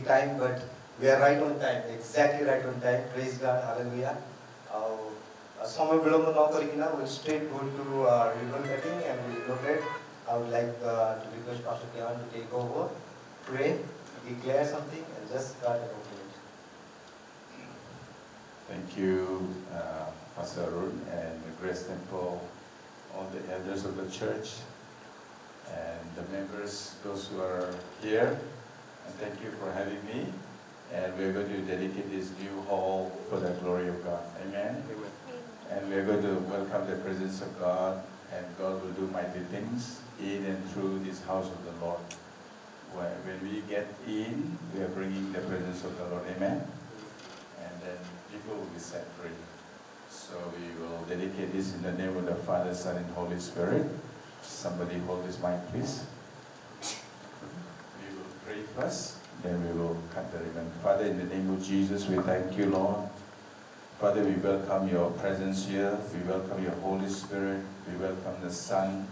take time, but we are right on time, exactly right on time. Praise God, hallelujah. समय विलम्ब नगरिकन we'll straight go to ribbon cutting and we'll inaugurate. I would like to request Pastor Kevin to take over, pray, declare something, and just start and open it. Thank you, Pastor Arun and the Grace Temple, all the elders of the church, and the members, those who are here. And thank you for having me. And we're going to dedicate this new hall for the glory of God. Amen. Amen. And we're going to welcome the presence of God, and God will do mighty things in and through this house of the Lord. When we get in, we are bringing the presence of the Lord. Amen. And then people will be set free. So we will dedicate this in the name of the Father, Son, and Holy Spirit. Somebody hold this mic, please. We will pray first, then we will cut the ribbon. Father, in the name of Jesus, we thank you, Lord. Father, we welcome your presence here. We welcome your Holy Spirit. We welcome the Son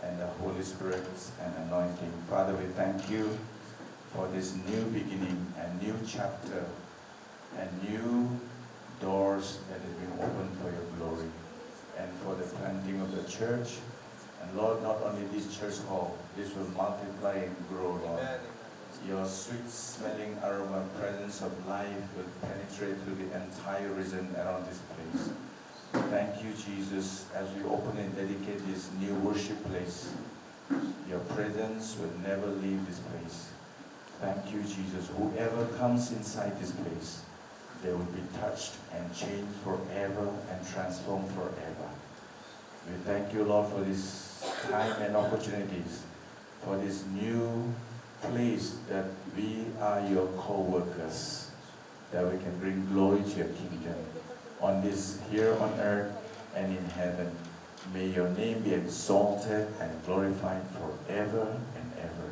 and the Holy Spirit and anointing. Father, we thank you for this new beginning, a new chapter, and new doors that have been opened for your glory, and for the planting of the church. And Lord, not only this church hall, this will multiply and grow, Lord. Amen. Your sweet-smelling aroma, presence of life will penetrate through the entire region around this place. Thank you, Jesus, as we open and dedicate this new worship place. Your presence will never leave this place. Thank you, Jesus. Whoever comes inside this place, they will be touched and changed forever and transformed forever. We thank you, Lord, for this time and opportunities, for this new place that we are your co-workers, that we can bring glory to your kingdom on this, here on earth and in heaven. May your name be exalted and glorified forever and ever.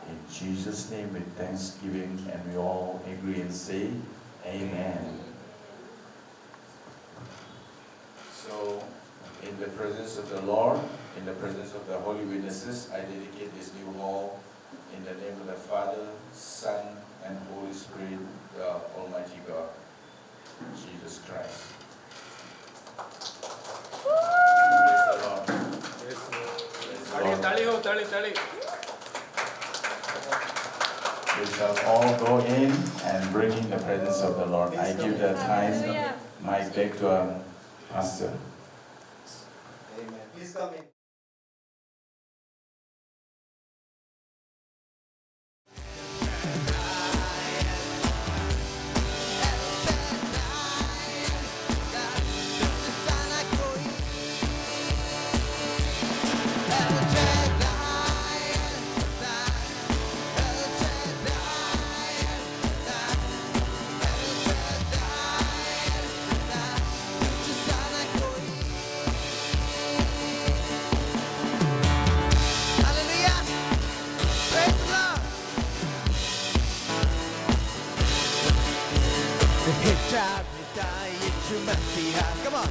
In Jesus' name with thanksgiving, and we all agree and say, Amen. So, in the presence of the Lord, in the presence of the holy witnesses, I dedicate this new hall in the name of the Father, Son, and Holy Spirit, the Almighty God, Jesus Christ. Praise the Lord. Praise the Lord. We shall all go in and bring in the presence of the Lord. I give the time, mic back to Pastor. Amen. Please come in. Come on.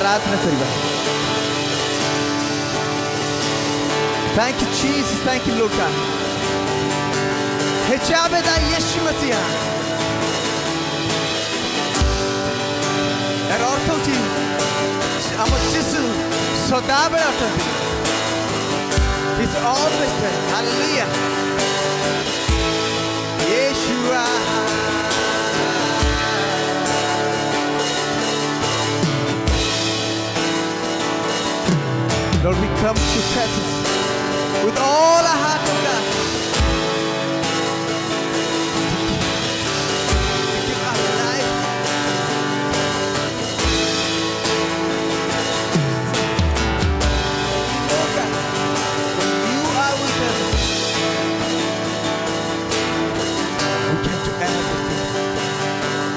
आराधना करिबा Thank you Jesus, thank you Lord God ಹೆಚ್ಚಾಬೇದ ಯೇಸು ಮಸಿಹ ଏର ଅର୍ଥ ହେଉଛି ଆମ ଯୀଶୁ ସଦାବେଳେ ଅଟନ୍ତି He's always there. Hallelujah. Yeshua. Lord, we come to your presence with all our heart, oh God. To give our life. Lord God, when you are with us, we can do everything.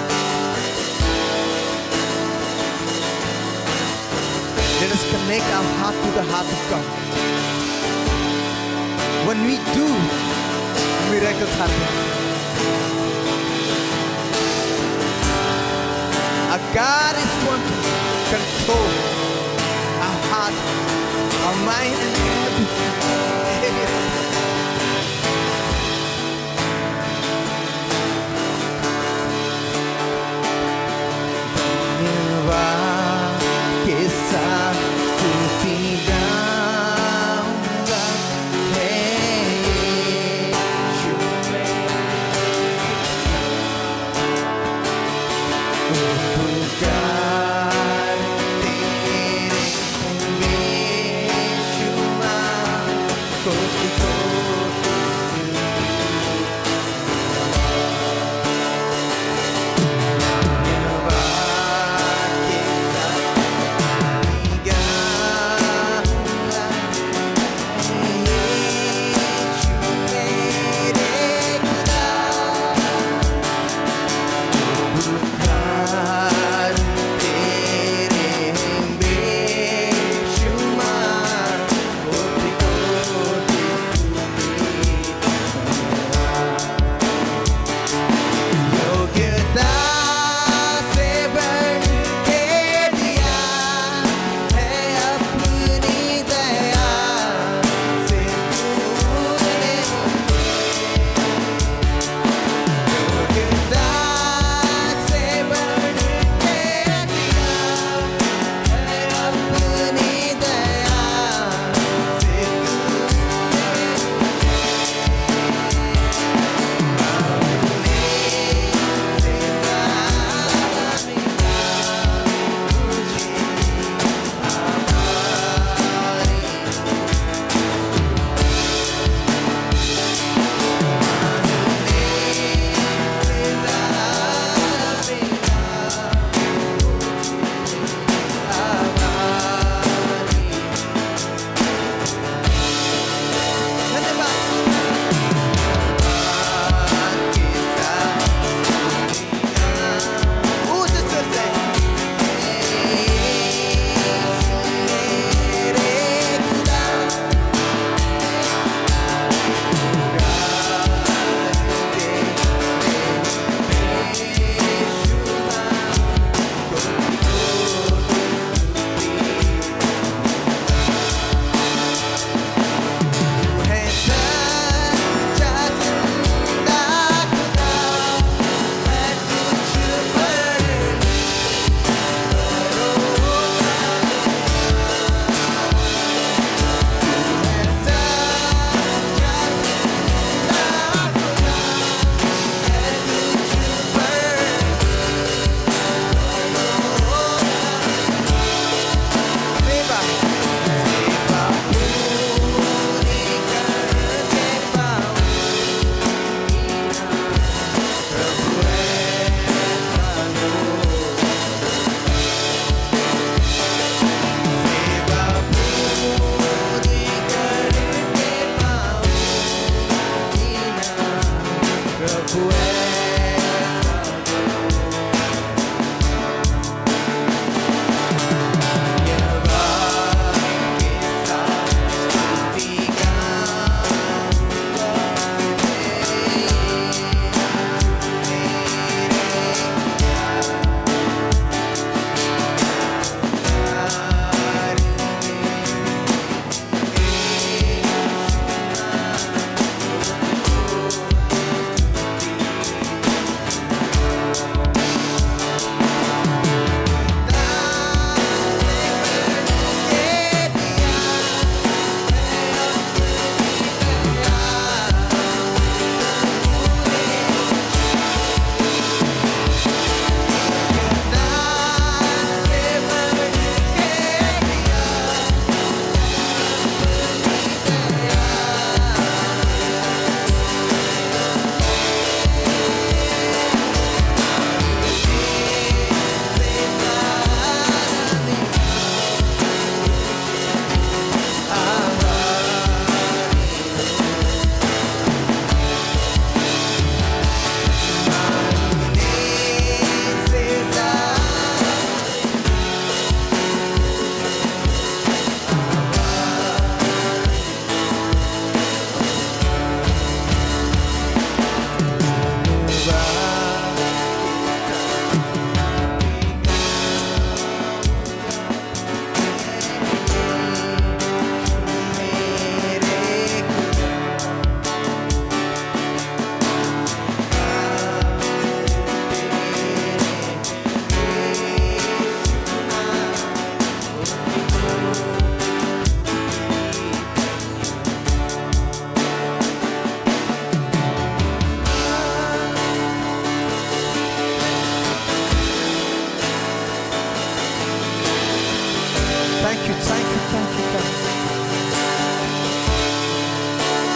Let us connect our heart to the heart of God. When we do, miracles happen. Our God is one to control our heart, our mind, and everything.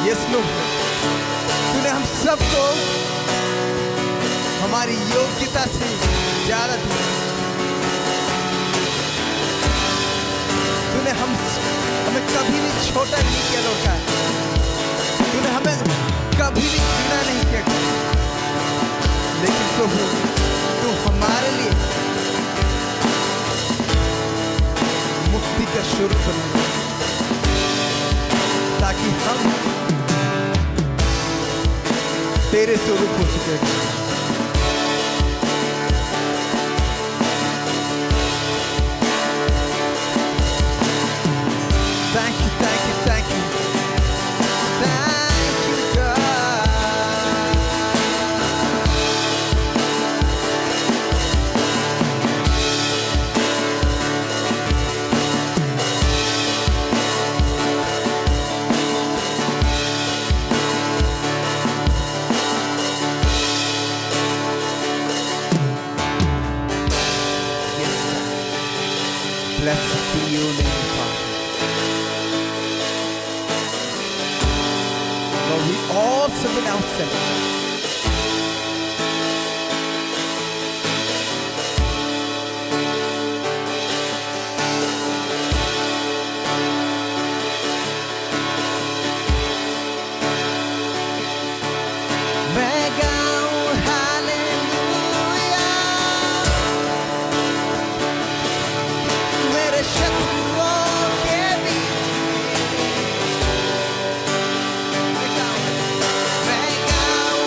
यीशु तूने हम सबको हमारी योग्यता से ज्यादा दिया। तूने हमें कभी भी छोटा नहीं किया लौटा। तूने हमें कभी भी घृणा नहीं किया। लेकिन प्रभु तू हमारे लिए मुक्ति का स्वरूप बना, ताकि हम तेरे स्वरूप हो सके। Thank you, thank you, thank you. Thank you, God. Yes, God. Blessed be your name, Father. Lord, we all submit ourselves. मैं गाऊं हालेलुया, मेरे शत्रुओं के बीच मैं गाऊं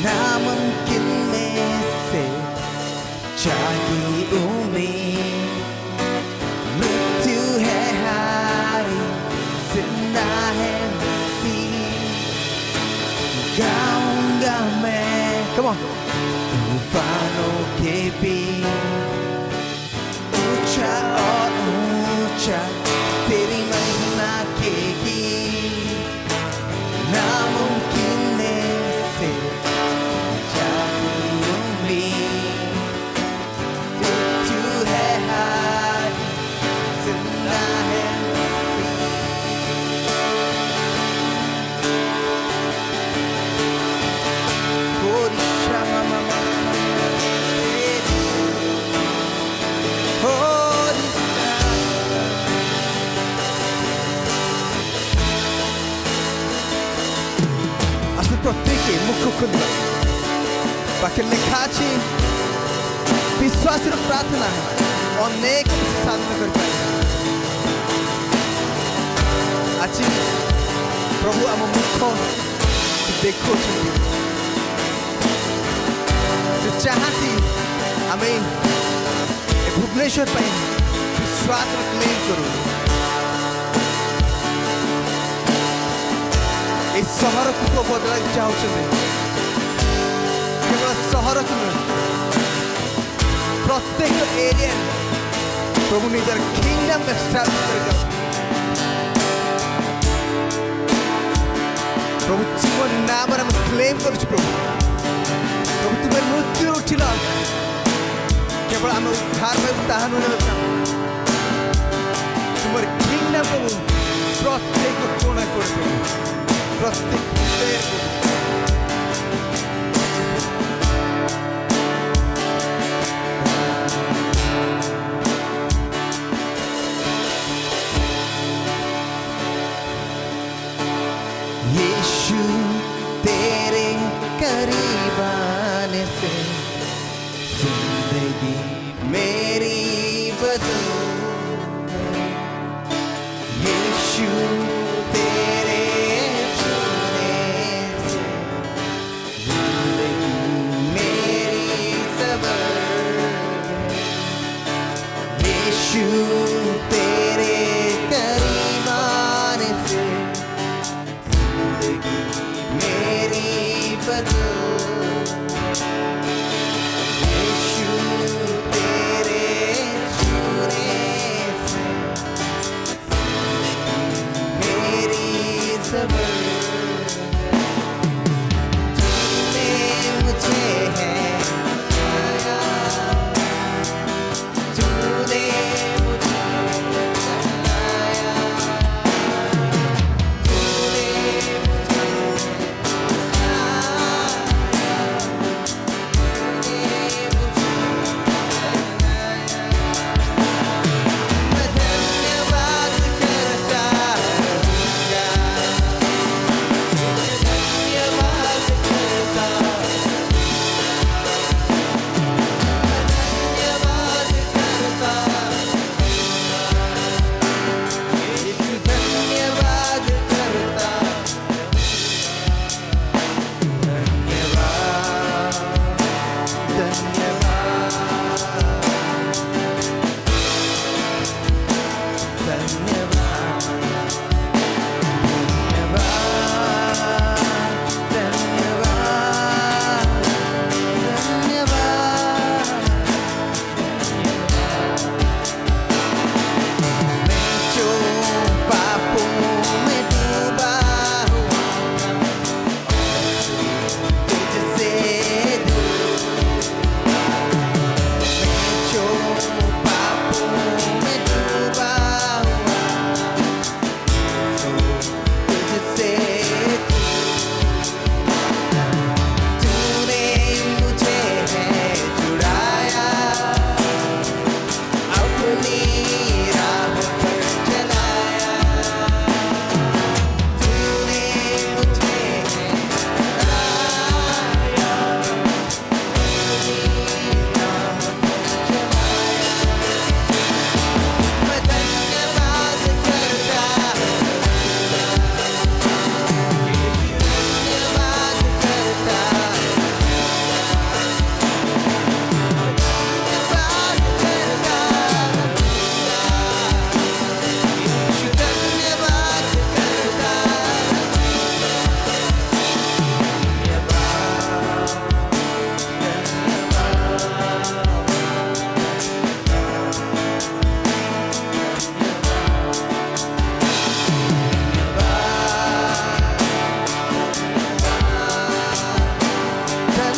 नामुमकिन में से जागी उम्मीद, मृत्यु है हारी, जिंदा है मसीह। गाऊंगा मैं, come on, तूफानों के बीच, ऊंचा और ऊंचा तेरी महिमा के गीत। नामुमकिन में से जागी उम्मीद, मृत्यु है हारी, जिंदा है मसीह। होरी श्यामा मामा होरी আসলে প্রত্যেকে মুখ খুলবে বাকি লেখা আছে বিশ্বাসের প্রার্থনা অনেক সাধন କରିପାରେ। ଆଜି ପ୍ରଭୁ ଆମ ମୁଖ ଦେଖୁଛନ୍ତି, ସେ ଚାହାନ୍ତି ଆମେ ଏ ଭୁବନେଶ୍ୱର ପାଇଁ ବିଶ୍ୱାସର କ୍ଲେମ୍ କରୁ। ଏ ସହରକୁ ବଦଳାଇବାକୁ ଚାହୁଁଛନ୍ତି, କେବଳ ସହରକୁ ନୁହେଁ, ପ୍ରତ୍ୟେକ ଏରିଆ ପ୍ରଭୁ ନିଜର କିଙ୍ଗଡମ୍ ଏଷ୍ଟାବ୍ଲିଶ୍ କରିଯାଉ। ପ୍ରଭୁ ଜୀବନ ନାମରେ ଆମେ କ୍ଲେମ୍ କରୁଛୁ। ପ୍ରଭୁ ତୁମେ ମୃତ୍ୟୁରୁ ଉଠିଲ, କେବଳ ଆମେ ଉଦ୍ଧାର ପାଇବୁ ତାହା ନୁହେଁ, ତୁମର କିଙ୍ଗଡମ୍ ପ୍ରଭୁ ପ୍ରତ୍ୟେକ କୋଣ କରିବ, ପ୍ରତ୍ୟେକ ହୃଦୟକୁ यीशु तेरे करीब आने से जिंदगी मेरी बदल गई। यीशु तेरे छूने से जिंदगी मेरी सबर गई। यीशु तेरे करीब आने से मेरी बदल, यीशु तेरे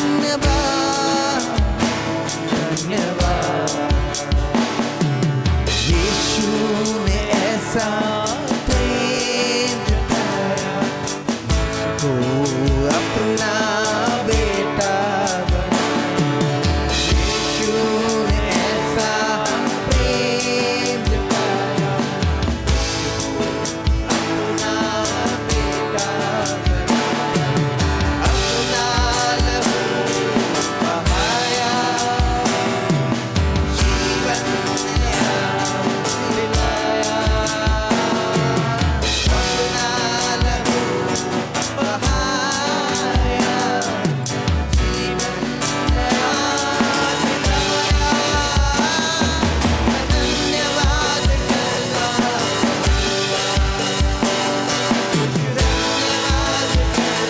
धन्यवाद धन्यवाद यीशु ने ऐसा प्रेम जताया मुझको अपना बेटा बनाया। यीशु ने ऐसा प्रेम जताया अपना बेटा बनाया। अपना लहू बहाया जीवन नया दिलाया। अपना लहू बहाया जीवन नया दिलाया।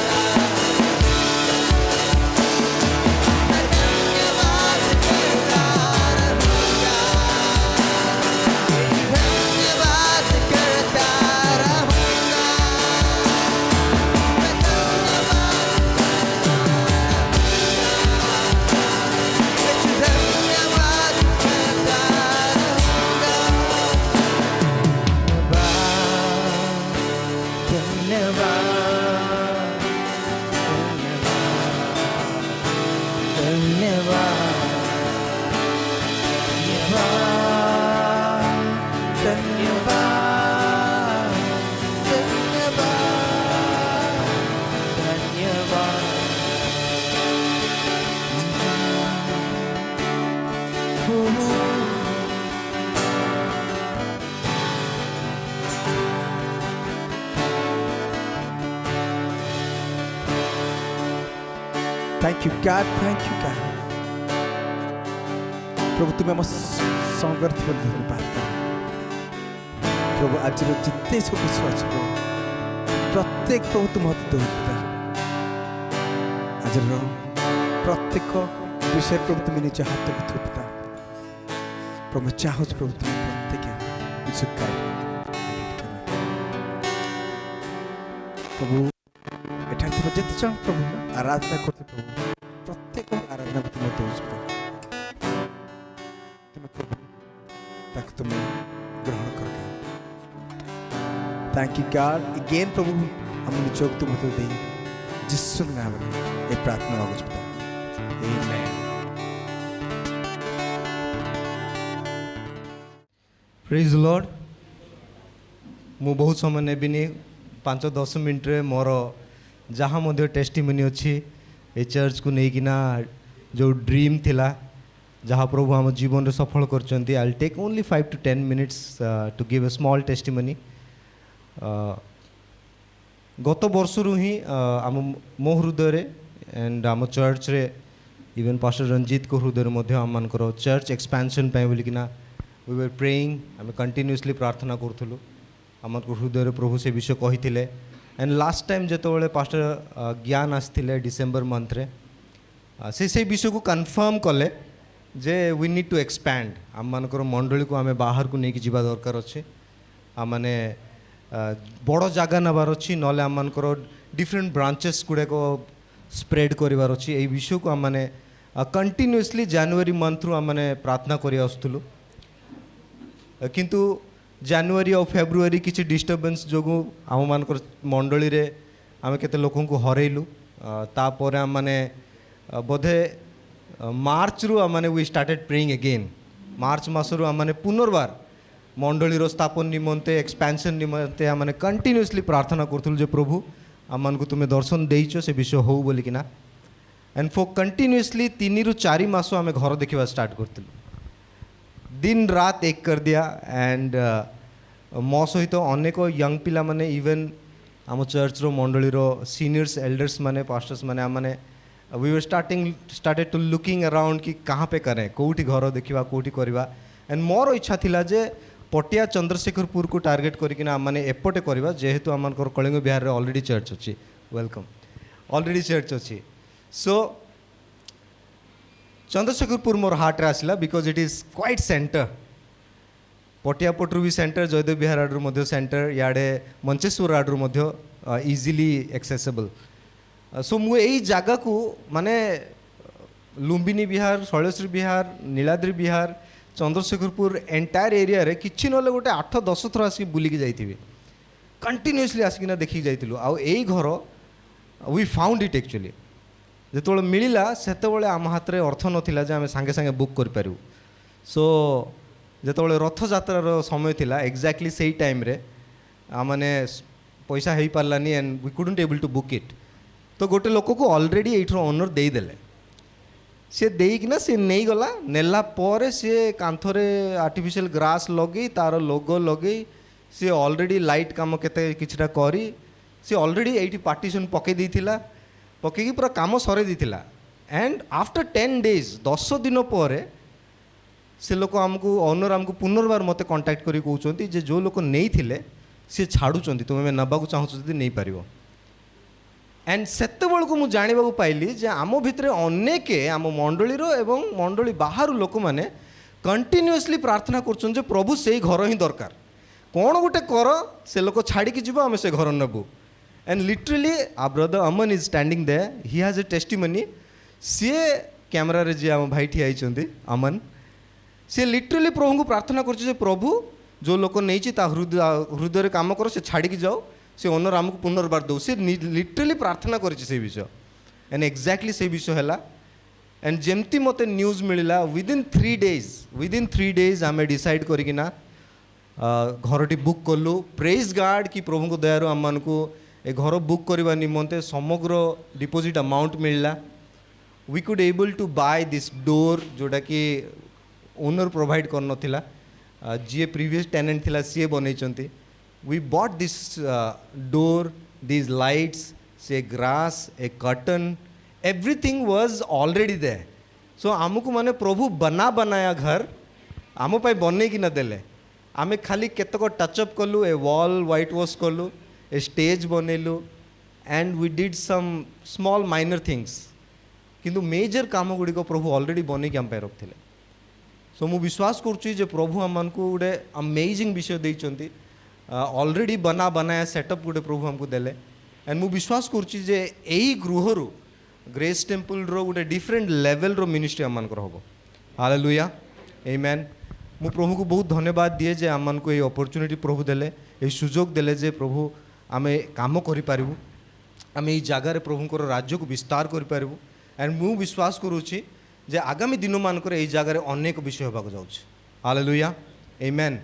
धन्यवाद करता Thank you God, thank you God. प्रभु तुम्हें आम संगर धन्यवाद प्रभु आज जिते सब विश्वास प्रत्येक प्रभु तुम मत दौता आज प्रत्येक विषय प्रभु तुम्हें निज हाथ को थुपता प्रभु चाहो प्रभु तुम प्रत्येक प्रभु एठार थोड़ा जिते जन प्रभु आराधना करते प्रभु प्रत्येक आराधना तुम दौच तुम्हें ग्रहण कर थैंक यू गॉड अगेन प्रभु हम निजोग तुम तो दे जिसु नाम में ये प्रार्थना मांगुछ पिता आमेन। प्रेज लॉर्ड मु बहुत समय नेबिनी 5-10 मिनट रे मोर जहाँ मध्य टेस्टिमनी अच्छी ए चर्च को लेकिना जो ड्रीम थिला जहाँ प्रभु आम जीवन में सफल कर I take only 5 to 10 minutes to give a small testimony. गत वर्षरू ही आम मो हृदय एंड आम चर्च रे इवन पास्टर रंजीत को हृदय मध्य आम मानकर चर्च एक्सपेंशन पे बोलिकिना वी वर प्रेइंग आम कंटिन्यूअसली प्रार्थना करूँ आम हृदय प्रभु से विषय कही एंड लास्ट टाइम जो पास्टर ज्ञान आसते डिसेम्बर मंथ रे से विषय को कन्फर्म कले जे वी नीड टू एक्सपैंड आम मानकर मंडली को आम बाहर को लेकिन जीवा दरकार अच्छे आम मैंने बड़ जगह नबार अच्छी ना आम मानकर डिफरेंट ब्रांचेस गुड़ाक स्प्रेड करार अच्छी यही विषय को आम मैंने कंटिन्यूअसली जनवरी मंथ रु आम मैंने प्रार्थना कर आसुलु किंतु जनवरी और फेब्रुआरी किसी डिस्टर्बेंस जो आम मानकर मंडली रे आम केते लोकों को हरैलु तापर आम मैंने बोधे मार्च रु आम मैंने वी स्टार्टेड प्रेइंग अगेन मार्च मासरू आम मैंने पुनर्बार मंडलीर स्थापन निमंते एक्सपेंशन निमंते आम मैंने कंटिन्यूअसली प्रार्थना करूँ जो प्रभु आम मान को तुम्हें दर्शन देच से विषय हो बोलिकिना एंड फॉर कंटिन्यूअसली 3 ରୁ 4 मास आम घर देखा स्टार्ट करूँ दिन रात एक कर दिया एंड मो सहित अनेक यंग पिला माने इवन आम चर्च रो मंडली रो सीनियर्स एल्डर्स माने पास्टर्स माने आम मैंने we were started to looking around कि कहाँ पे करें कौटी घर देखा कौटी करवा एंड मोर इच्छा थिला जे पटिया चंद्रशेखरपुर को टार्गेट करके आम मैंने एपटे करवा जेहेतु आम कलिंग बिहार रे ऑलरेडी चर्च अच्छी वेलकम ऑलरेडी चर्च अच्छी सो चंद्रशेखरपुर मोर हार्ट रे आसला because it is quite centre पटिया पटरू भी सेंटर जयदेव बिहार आड्रु मध्य सेंटर याडे मंचेश्वर आड्रु मध्य इजिली एक्सेसेबल सो मु यही जगह को माने लुम्बिनी विहार शैलश्री विहार नीलाद्री विहार चंद्रशेखरपुर एंटायर एरिया रे किछि नले गोटे 8-10 थर आसिक बुलिकी जाइथिबे कंटिन्यूअसली आसिकिना देखिक जाइथिलु आ एई घर वी फाउंड इट एक्चुअली जेतबेले मिलिला सेतबेले आम हाथ रे अर्थ नथिला जे आमे संगे संगे बुक कर पारू सो जेतबेले रथ यात्रार समय थिला एक्जाक्टली सेही टाइम रे आमने पैसा हेई पारलानी and we couldn't able to book it तो गोटे लोक को ऑलरेडी एठर ओनर देई देले सी देकिना सी नहीं गला नेला पर सी कांथरे आर्टिफिशियल ग्रास लगे तार लोगो लगे सी ऑलरेडी लाइट काम केते किछटा करी सी ऑलरेडी एठी पार्टीशन पके देथिला पकेकी पूरा काम सरे देथिला एंड आफ्टर 10 डेज 10 दिन पर से लोक आमको ओनर आमको पुनर्बार मते कांटेक्ट करी कहउचंती जे जो लोक नहीं थिले सी छाड़ुचंती तुमे नबाकू चाहूछ जदी नहीं पारिबो एंड सेत बेलू मुझे जानवा पाइली जे आम भितर अनेक आम मंडलीर एवं मंडली बाहर लोक मैंने कंटिन्यूअसली प्रार्थना कर प्रभु से ही घर ही दरकार कौन गोटे कर से लोक छाड़ी जीव आम से घर नबू एंड लिटरली आ brother Aman is standing there he has a testimony सी कैमरा रे जी आम भाई ठिया अमन सी लिटरली प्रभु को प्रार्थना कर प्रभु जो लोक नहीं हृदय काम कर से छाड़ी जाओ से ओनर आमको पुनर्बार दो से लिटरली प्रार्थना करिछि से विषय एंड एक्जाक्टली से विषय है एंड जमती मते न्यूज मिलला विदिन 3 डेज आम डिसाइड करिकिना घरटी बुक कलु प्रेज गार्ड कि प्रभु को दयारु आम मानकु ए घर बुक करबा निमंते समग्र डिपोजिट अमाउंट मिलला we could able to buy this door जोटा कि ओनर प्रोवाइड कर नथिला जी प्रीवियस टेनेंट थिला सी बनैचंती we bought this door, these lights, say grass, a curtain, everything was already there. So आमको माने प्रभु बना बनाया घर आम पाई बने कि न देले आमे खाली केतक टचअप कलु ए वॉल व्हाइट वॉश कलु ए स्टेज बनेलु and we did some small minor things किंतु मेजर काम गुड़ी को प्रभु ऑलरेडी बने कि आम पाई रखथिले सो मु विश्वास करूची जे प्रभु आम मानकु गोटे अमेजिंग विषय देइचंती ऑलरेडी बना बनाया सेटअप गोटे प्रभु हमको देले एंड मु विश्वास करूची जे एही गृहरु ग्रेस टेम्पल रो गोटे डिफरेंट लेवल रो मिनिस्ट्री आम मानकर हबो हालेलुया आमेन मु प्रभु को बहुत धन्यवाद दिए जे आम मानको ए अपॉर्चुनिटी प्रभु देले ए सुजोग देले जे प्रभु आमे काम करि पारिबु आमे ए जगह रे प्रभु को राज्य को विस्तार करि पारिबु एंड मु विश्वास करूची जे आगामी दिन मानकर ए जगह रे अनेक विषय होबाक जाउछ हालेलुया आमेन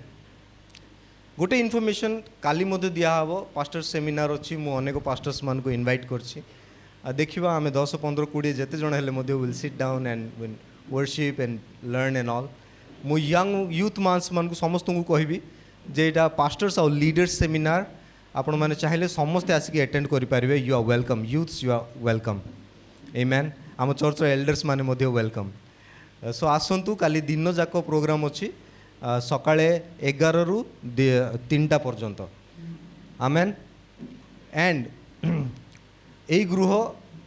गोटे इनफॉरमेशन काली मध्य दिहब पास्टर सेमिनार अच्छी मु अनेक पास्टर्स मान को इनवाइट करछि देखिबा आमे 10-15-20 जेते जण हेले मध्य will sit down and worship and learn and all मु यंग यूथ मानस मान को समस्त को कहबी जे एटा पास्टर्स और लीडर्स सेमिनार आपण माने चाहिले समस्त आसिक अटेंड करि पारिबे you are welcome youths you are welcome amen आम चर्च एल्डर्स माने मध्य वेलकम सो आसंतु काली दिन जाक प्रोग्राम अच्छी सकाळे 11 रु 3टा पर्यंत आमेन एंड ए गृह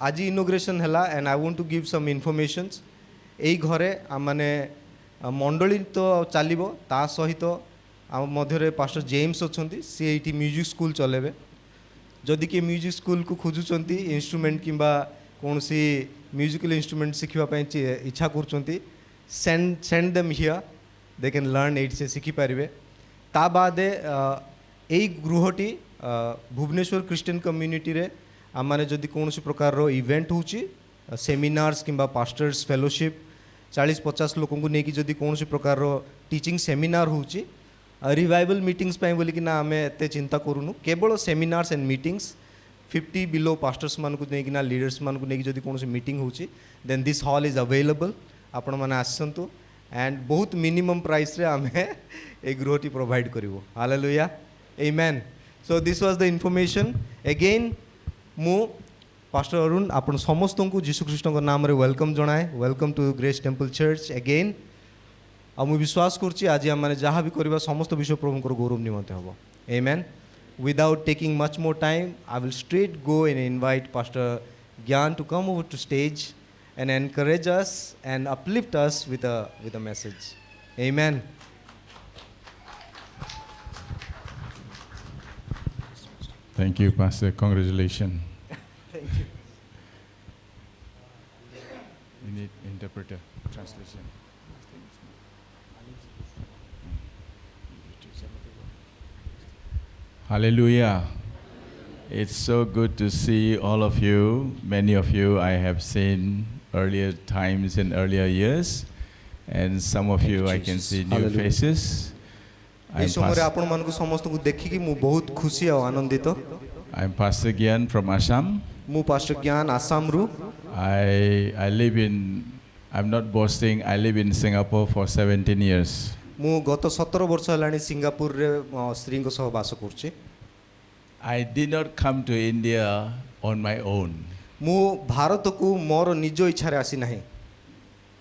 आज इनोग्रेशन हैला and I want to give some informations ए घरे माने मंडली तो चलिबो ता सहित आम मध्य पास्टर जेम्स अच्छी सी एटी म्यूजिक स्कूल चलेबे जदि कि म्यूजिक स्कूल को खोजुचंती इंस्ट्रूमेंट किंबा कौन सी म्यूजिकल इंस्ट्रूमेंट शिखिबा इच्छा करचंती send them here they can learn at से शिखि पारिबे ता बादे एई गृहटी भुवनेश्वर क्रिश्चियन कम्युनिटी रे आमाने जदि कौन सी प्रकार रो इवेंट होची सेमिनार्स किंबा पास्टर्स फेलोशिप 40-50 लोगों को लेकिन जदि कौन सी प्रकार रो टीचिंग सेमिनार होची रिवाइवल मीटिंग्स पाई बोली कि ना आमे एते चिंता करूनु केवल seminars and meetings 50 below pastors मान को लेकिन ना लीडर्स मान को लेकिन जदि कौन सी मीटिंग होची then this hall is available आपण माने आसंतु एंड बहुत मिनिमम प्राइस रे आमे ए गृहटी प्रोवाइड करिवो hallelujah amen so this was the information again मु पास्टर अरुण आपण समस्त को जीशु ख्रीष्ट नाम रे वेलकम जनाए welcome to Grace Temple church again आ मु विश्वास करछि आज हम माने जहाँ भी करबा समस्त विषय प्रभु को गौरव निमंते हबो आमेन without taking much more time I will straight go and invite Pastor Gyan to come over to stage and encourage us and uplift us with a message amen Thank you, Pastor. Congratulations. thank you We need interpreter, translation. Hallelujah. It's so good to see all of you. Many of you I have seen earlier times in earlier years, and some of you I can see new Hallelujah. faces. এই I'm, ସମୟରେ Pas- ଆପଣମାନଙ୍କୁ ସମସ୍ତଙ୍କୁ ଦେଖିକି ମୁଁ ବହୁତ ଖୁସି ଆଉ ଆନନ୍ଦିତ। I'm Pastor Gyan from Assam. ମୁଁ ପାଷ୍ଟର ଜ୍ଞାନ ଆସାମରୁ। I live in, I'm not boasting, I live in Singapore for 17 years. ମୁଁ ଗତ 17 ବର୍ଷ ହେଲାଣି ସିଙ୍ଗାପୁରରେ ସ୍ତ୍ରୀଙ୍କ ସହ ବାସ କରୁଛି। I did not come to India on my own. ମୁଁ ଭାରତକୁ ମୋର ନିଜ ଇଚ୍ଛାରେ ଆସି ନାହିଁ।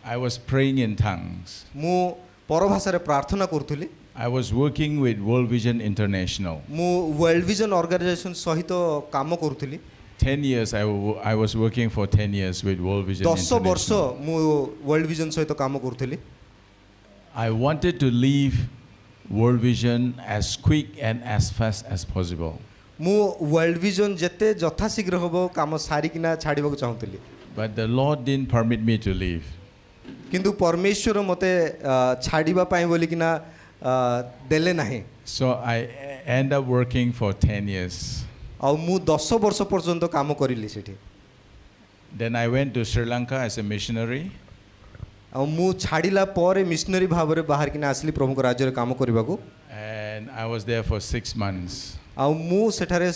I was praying in tongues. ମୁଁ ପରଭାଷାରେ ପ୍ରାର୍ଥନା କରୁଥିଲି। I was working with World Vision International. ମୁଁ ୱାର୍ଲଡ ଭିଜନ ଅର୍ଗାନାଇଜେସନ ସହିତ କାମ କରୁଥିଲି। 10 years, I was working for 10 years with World Vision 10 ବର୍ଷ International. ମୁଁ ୱାର୍ଲଡ ଭିଜନ ସହିତ କାମ କରୁଥିଲି। I wanted to leave World Vision as quick and as fast as possible. ମୁଁ ୱାର୍ଲଡ ଭିଜନ ଯେତେ ଯଥାଶୀଘ୍ର ହେବ କାମ ସାରିକିନା ଛାଡ଼ିବାକୁ ଚାହୁଁଥିଲି। But the Lord didn't permit me to leave. କିନ୍ତୁ ପରମେଶ୍ୱର ମୋତେ ଛାଡ଼ିବା ପାଇଁ ବୋଲିକିନା ଦେଲେ ନାହିଁ। So I ended up working for 10 years. ଆଉ ମୁଁ 10 ବର୍ଷ ପର୍ଯ୍ୟନ୍ତ କାମ କରିଲି ସେଠି। Then I went to Sri Lanka as a missionary. ଆଉ ମୁଁ ଛାଡ଼ିଲା ପରେ ମିଶନରୀ ଭାବରେ ବାହାରିକିନା ଆସିଲି ପ୍ରଭୁଙ୍କ ରାଜ୍ୟରେ କାମ କରିବାକୁ। And I was there for 6 months. ଆଉ ମୁଁ ସେଠାରେ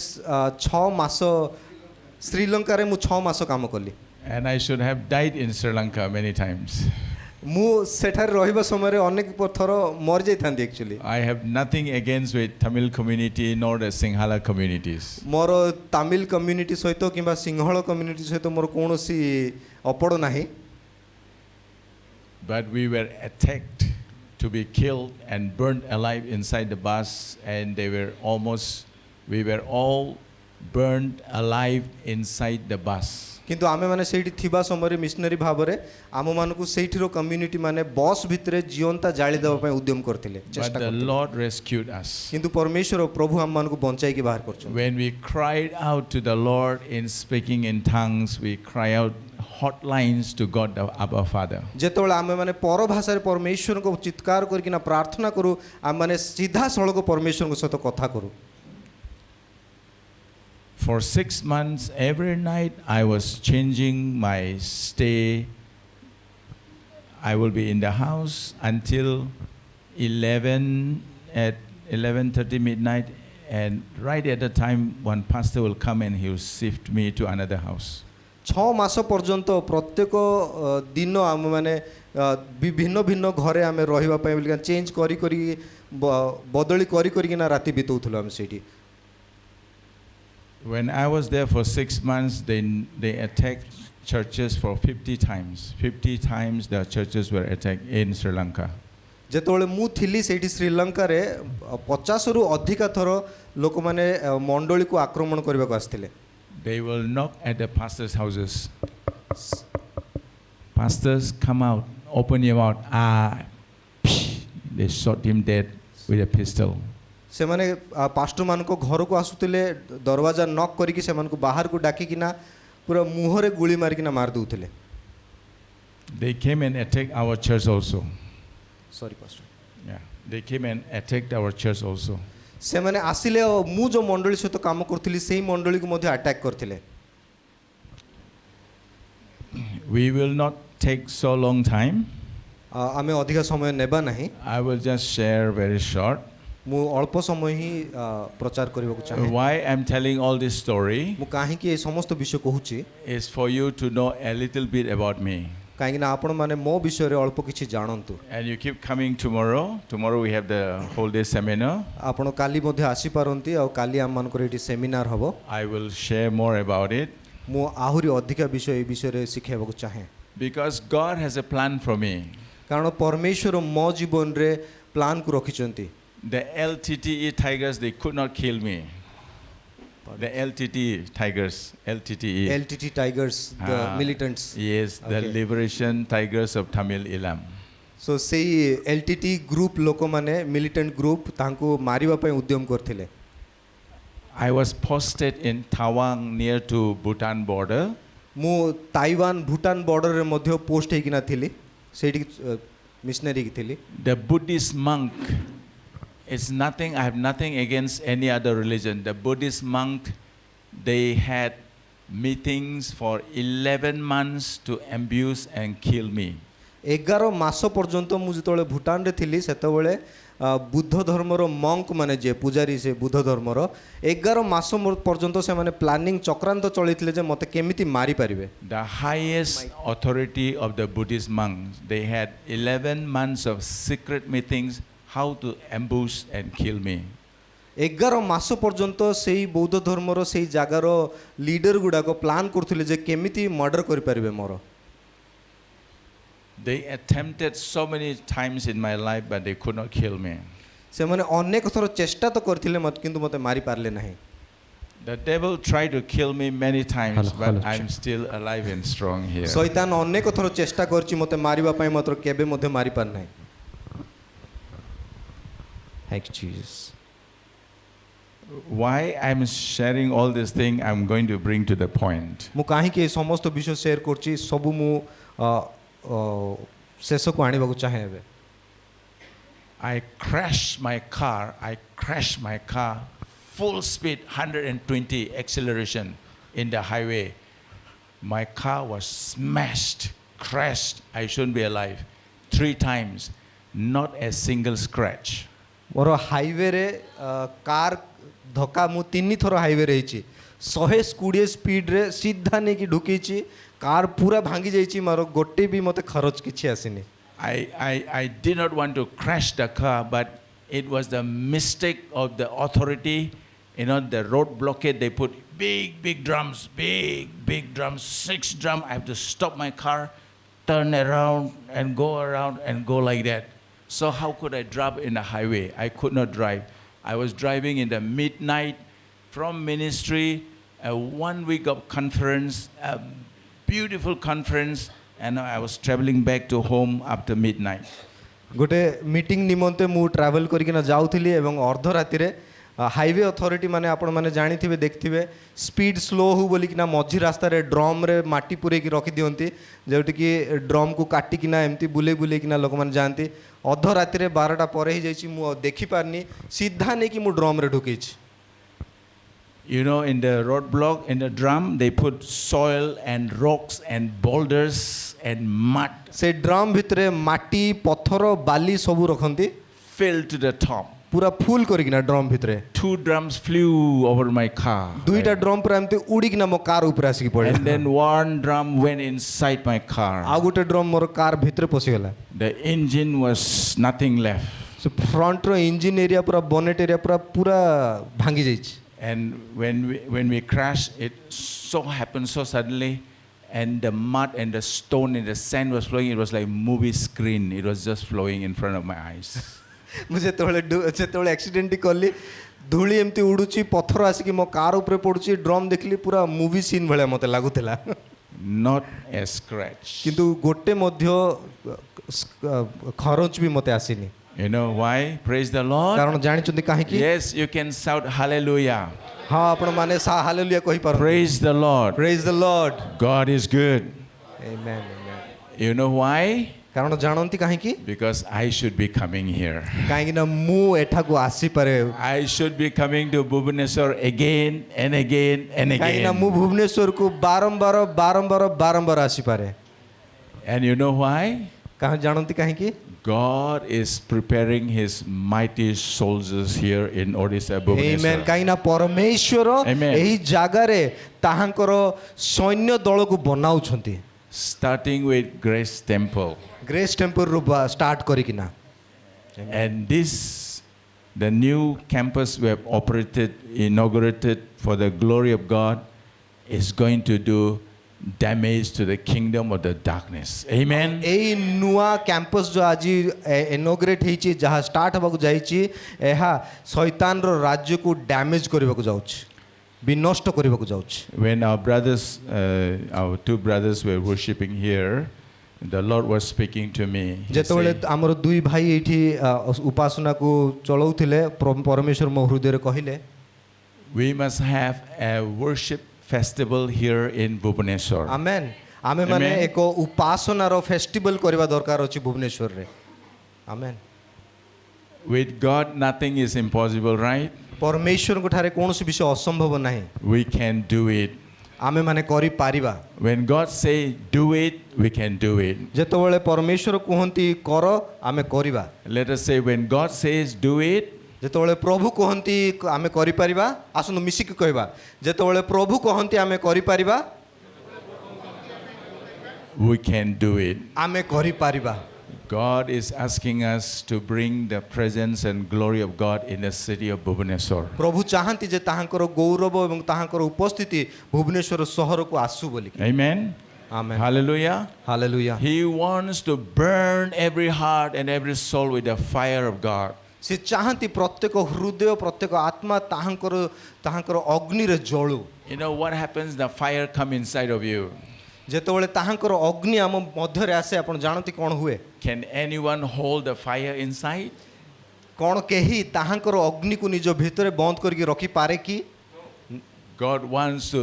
6 ମାସ ଶ୍ରୀଲଙ୍କାରେ ମୁଁ 6 ମାସ କାମ କଲି। And I should have died in Sri Lanka many times. ମୁଁ ସେଠାରେ ରହିବା ସମୟରେ ଅନେକ ଥର ମରିଯାଇଥାନ୍ତି actually. I have nothing against with Tamil community nor the Sinhala communities. ମୋର ତାମିଲ କମ୍ୟୁନିଟି ସହିତ କିମ୍ବା ସିଂହଳ କମ୍ୟୁନିଟି ସହିତ ମୋର କୌଣସି ଅପଡ଼ ନାହିଁ। But we were attacked to be killed and burned alive inside the bus, and we were all burned alive inside the bus. କିନ୍ତୁ ଆମେମାନେ ସେଇଠି ଥିବା ସମୟରେ ମିଶନରୀ ଭାବରେ ଆମମାନଙ୍କୁ ସେଇଠିର କମ୍ୟୁନିଟି ମାନେ ବସ୍ ଭିତରେ ଜିଅନ୍ତା ଜାଳି ଦେବା ପାଇଁ ଉଦ୍ୟମ କରିଥିଲେ, But ଚେଷ୍ଟା the କରିଥିଲେ। Lord rescued us. କିନ୍ତୁ ପରମେଶ୍ୱର ପ୍ରଭୁ ଆମମାନଙ୍କୁ ବଞ୍ଚାଇକି ବାହାର କରୁଛନ୍ତି। When we cried out to the Lord in speaking in tongues, we cry out hotlines to God our Father. ଯେତେବେଳେ ଆମେମାନେ ପରଭାଷାରେ ପରମେଶ୍ୱରଙ୍କୁ ଚିତ୍କାର କରିକିନା ପ୍ରାର୍ଥନା କରୁ, ଆମମାନେ ସିଧାସଳଖ ପରମେଶ୍ୱରଙ୍କ ସହିତ କଥା କରୁ। For 6 months, every night I was changing my stay. I will be in the house until 11:30 midnight, and right at the time one pastor will come and he will shift me to another house. 6 ମାସ ପର୍ଯ୍ୟନ୍ତ ପ୍ରତ୍ୟେକ ଦିନ ଆମେମାନେ ବିଭିନ୍ନ ଭିନ୍ନ ଘରେ ଆମେ ରହିବା ପାଇଁ ବୋଲି ଚେଞ୍ଜ କରି କରି ବଦଳି କରି କରିକିନା ରାତି ବିତାଉଥିଲୁ ଆମେ ସେଇଠି। When I was there for 6 months, they attacked churches for 50 times. 50 times the churches were attacked in Sri Lanka. ଯେତେବେଳେ ମୁଁ ଥିଲି ସେଇଠି ଶ୍ରୀଲଙ୍କାରେ 50ରୁ ଅଧିକା ଥର ଲୋକମାନେ ମଣ୍ଡଳୀକୁ ଆକ୍ରମଣ କରିବାକୁ ଆସିଥିଲେ। They will knock at the pastors' houses. Pastors, come out, open your mouth. They shot him dead with a pistol. ସେମାନେ ପାଷ୍ଟର ମାନଙ୍କ ଘରକୁ ଆସୁଥିଲେ, ଦରୱାଜା ନକ୍ କରିକି ସେମାନଙ୍କୁ ବାହାରକୁ ଡାକିକିନା ପୁରା ମୁହଁରେ ଗୁଳି ମାରିକିନା ମାରି ଦେଉଥିଲେ। They came and attacked our church also. Sorry pastor. Yeah, they came and attacked our church also. ସେମାନେ ଆସିଲେ ଓ ମୁଁ ଯେଉଁ ମଣ୍ଡଳୀ ସହିତ କାମ କରୁଥିଲି ସେଇ ମଣ୍ଡଳୀକୁ ମଧ୍ୟ ଆଟାକ୍ କରିଥିଲେ। We will not take so long time. ଆମେ ଅଧିକା ସମୟ ନେବା ନାହିଁ। I will just share very short. ମୁଁ ଅଳ୍ପ ସମୟ ହିଁ ପ୍ରଚାର କରିବାକୁ ଚାହେଁ। Why I'm telling all this story ମୁଁ କାହିଁକି ଏ ସମସ୍ତ ବିଷୟ କହୁଛି is for you to know a little bit about me. କାହିଁକିନା ଆପଣମାନେ ମୋ ବିଷୟରେ ଅଳ୍ପ କିଛି ଜାଣନ୍ତୁ। And you keep coming tomorrow. Tomorrow we have the whole day seminar. ଆପଣ କାଲି ମଧ୍ୟ ଆସିପାରନ୍ତି ଆଉ କାଲି ଆମମାନଙ୍କର ଏଠି ସେମିନାର ହେବ। I will share more about it. ମୁଁ ଆହୁରି ଅଧିକା ବିଷୟ ଏ ବିଷୟରେ ଶିଖାଇବାକୁ ଚାହେଁ। Because God has a plan for me. କାରଣ ପରମେଶ୍ୱର ମୋ ଜୀବନରେ ପ୍ଲାନ୍କୁ ରଖିଛନ୍ତି। The LTTE tigers, they could not kill me. The LTTE tigers, LTTE. LTT Tigers, the militants. Yes, the Okay. Liberation Tigers of Tamil Eelam. So ସେଇ LTT group ଲୋକମାନେ militant group ତାଙ୍କୁ ମାରିବା ପାଇଁ ଉଦ୍ୟମ କରିଥିଲେ। I was posted in Tawang near to Bhutan border. ମୁଁ Taiwan Bhutan ବର୍ଡରରେ ମଧ୍ୟ post ହେଇକିନା ଥିଲି ସେଇଠି ମିଶନାରୀ ଥିଲି The Buddhist monk is nothing, I have nothing against any other religion. The Buddhist monk, they had meetings for 11 months to abuse and kill me. 11 ମାସ ପର୍ଯ୍ୟନ୍ତ ମୁଁ ଯେତେବେଳେ ଭୁଟାନରେ ଥିଲି ସେତେବେଳେ ବୁଦ୍ଧ ଧର୍ମର ମଙ୍କ ମାନେ ଯେ ପୂଜାରୀ ସେ ବୁଦ୍ଧ ଧର୍ମର 11 ମାସ ପର୍ଯ୍ୟନ୍ତ ସେମାନେ ପ୍ଲାନିଂ ଚକ୍ରାନ୍ତ ଚଳେଇଥିଲେ ଯେ ମୋତେ କେମିତି ମାରିପାରିବେ. The highest authority of the Buddhist monks, they had 11 months of secret meetings how to ambush and kill me. 11 ମାସ ପର୍ଯ୍ୟନ୍ତ ସେଇ ବୌଦ୍ଧ ଧର୍ମର ସେଇ ଜାଗାର ଲିଡର ଗୁଡ଼ାକ ପ୍ଲାନ୍ କରୁଥିଲେ ଯେ କେମିତି ମର୍ଡର କରିପାରିବେ ମୋର. They attempted so many times in my life, but they could not kill me. ସେମାନେ ଅନେକ ଥର ଚେଷ୍ଟା ତ କରିଥିଲେ କିନ୍ତୁ ମୋତେ ମାରି ପାରିଲେ ନାହିଁ. The devil tried to kill me many times, but I'm still alive and strong here. Shaitaan ଅନେକ ଥର ଚେଷ୍ଟା କରିଛି ମୋତେ ମାରିବା ପାଇଁ ମାତ୍ର କେବେ ମଧ୍ୟ ମାରି ପାରି ନାହିଁ. Thank you, Jesus. Why I'm sharing all this thing, I'm going to bring to the point. ମୁଁ କାହିଁକି ଏ ସମସ୍ତ ବିଷୟ ସେୟାର କରୁଛି ସବୁ ମୁଁ ଶେଷକୁ ଆଣିବାକୁ ଚାହେଁ ଏବେ. I crashed my car full speed 120 acceleration in the highway. My car was smashed, crashed. I shouldn't be alive 3 times, not a single scratch. ମୋର ହାଇୱେରେ କାର୍ ଧକ୍କା ମୁଁ 3 ଥର ହାଇୱେରେ ହେଇଛି 120 ସ୍ପିଡ଼ରେ ସିଧା ନେଇକି ଢୁକେଇଛି କାର୍ ପୁରା ଭାଙ୍ଗି ଯାଇଛି ମୋର ଗୋଟେ ବି ମୋତେ ଖରଚ କିଛି ଆସିନି. I did not want to crash the car, but it was the mistake of the authority. You know, the road blockade, they put big drums, big drums, 6 drums. I have to stop my car, turn around and go like that. So how could I drive in the highway? I could not drive. I was driving in the midnight from ministry, a 1 week of conference, a beautiful conference, and I was traveling back to home after midnight. गोटे meeting निमंते मु travel करिकिना जाउथिली एवं अर्ध रातिरे highway authority माने आपण माने जानिथिबे देखथिबे speed slow हो बोलिकिना मझी रास्ता रे ड्रम रे माटी पुरे की रखि दियंती जेउटी की ड्रम को काटिकिना एमती बुले किना लोक माने जानती अर्ध रातिरे 12टा परे ही जाईची मु देखि पारनी सीधा ने की मु ड्रम रे ढुकेछि. You know, in the roadblock, in the drum, they put soil and rocks and boulders and mud. से ड्रम भितरे माटी पत्थर बाली सबू रखंती filled to the top. पूरा फुल करिकिना ड्रम भितरे 2 drums flew over my car. दुईटा ड्रम पर एमती उड़ीकिना मो कार ऊपर आसी पड़े. And then 1 drum went inside my car. आ गोटे ड्रम मोर कार भितरे पसी गला. The engine was nothing left. So front रो इंजन एरिया पूरा बोनेट एरिया पूरा भांगी जाईछि. And when we crashed, it so happened so suddenly, and the mud and the stone and the sand was flowing. It was like movie screen. It was just flowing in front of my eyes. मुझे जेतोले accident कली धूली एमती उडुची पत्थर आसिकी मो car ऊपर पडुची drum देखली पूरा movie scene भले मते लागुतला. Not a scratch. किंतु गोटे मध्य खरच भी मते आसीनी. You know why? Praise the Lord. कारण जानि चंदी काहे की Yes, you can shout hallelujah. हां आपण माने हालेलुया कहि पारो. Praise the Lord. Praise the Lord. God is good. Amen. You know why? कारण जानंती काहे की Because I should be coming here. काहे कि ना मु एठा को आसी पारे. I should be coming to Bhubaneswar again and again and काहे कि ना again. मु भुवनेश्वर को बारंबार आसी पारे. And you know why? काहे जानंती काहे की God is preparing His mighty soldiers here in Odisha, Amen. Bhubaneswar. काहे ना परमेश्वर Amen. एही जागा रे ताहांकर सैन्य दल को बनाउछंती. Starting with Grace Temple. Grace Temple रो स्टार्ट करिकिना. And this, the new campus we have inaugurated for the glory of God, is going to do damage to the kingdom of the darkness. Amen. एई नुआ campus जो आज inaugurate हेची जहाँ start होबाकू जाईची एहा शैतान रो राज्य को डैमेज करबाकू जाउछ विनष्ट करबाकू जाउछ. When our brothers, our 2 brothers were worshiping here, the Lord was speaking to me. He जेतबेले said, हमर दुई भाई एठी उपासना को चलाउथिले परमेश्वर मो हृदय रे कहिले we must have a worship festival here in Bhubaneswar. आमेन आमे माने Amen. एक उपासनार फेस्टिवल करबा दरकार अछि भुवनेश्वर रे आमेन With God, nothing is impossible, right? परमेश्वर को ठारे कोनोसी विषय असंभव नाही We can do it. आमे माने करि Paribas When God say do it, we can do it. जेतबेले परमेश्वर कहंती कर आमे करिबा Let us say when God says do it, जेतबेले प्रभु कहंती आमे करि पारिबा आसनु मिसिक कहबा जेतबेले प्रभु कहंती आमे करि Paribas we can do it. आमे करि Paribas God is asking us to bring the presence and glory of God in the city of Bhubaneswar. प्रभु चाहंती जे ताहांकर गौरव एवं ताहांकर उपस्थिति भुवनेश्वर शहर को आसु बोली Amen. Amen Hallelujah. Hallelujah He wants to burn every heart and every soul with the fire of God. से चाहती प्रत्येक हृदय प्रत्येक आत्मा ताहांकर ताहांकर अग्नि रे जळू You know what happens? The fire come inside of you. जेतबेले ताहांकर अग्नि आम मध्य रे आसे आपण जानती कोन हुए Can anyone hold the fire inside? कोन केही ताहांकर अग्नि को निज भितरे बंद करके रखी पारे की God wants to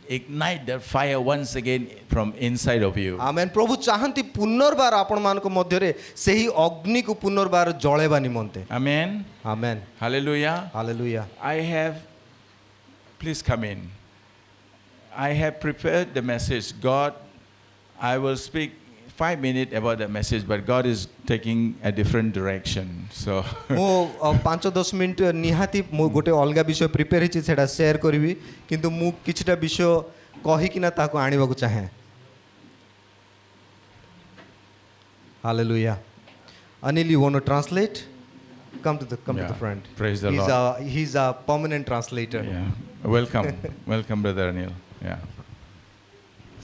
ignite the fire once again from inside of you. आमेन प्रभु चाहती पुनर्बार आपण मानको मध्य रे सेही अग्नि को पुनर्बार जळेबा निमंते Amen. Amen Hallelujah. Hallelujah Please come in. I have prepared the message. God, I will speak 5 minutes about the message, but God is taking a different direction. So, मो 5-10 minute निहाती मो गोटे अलगा विषय प्रिपेयर हिची सेटा शेयर करबी किंतु मु किछटा विषय कहि किना ताको आनिबा को चाहे hallelujah Anil, you want to translate? Come to the Yeah. front. Praise the Lord. He's a permanent translator. yeah. Welcome. Welcome, Brother Anil. Yeah.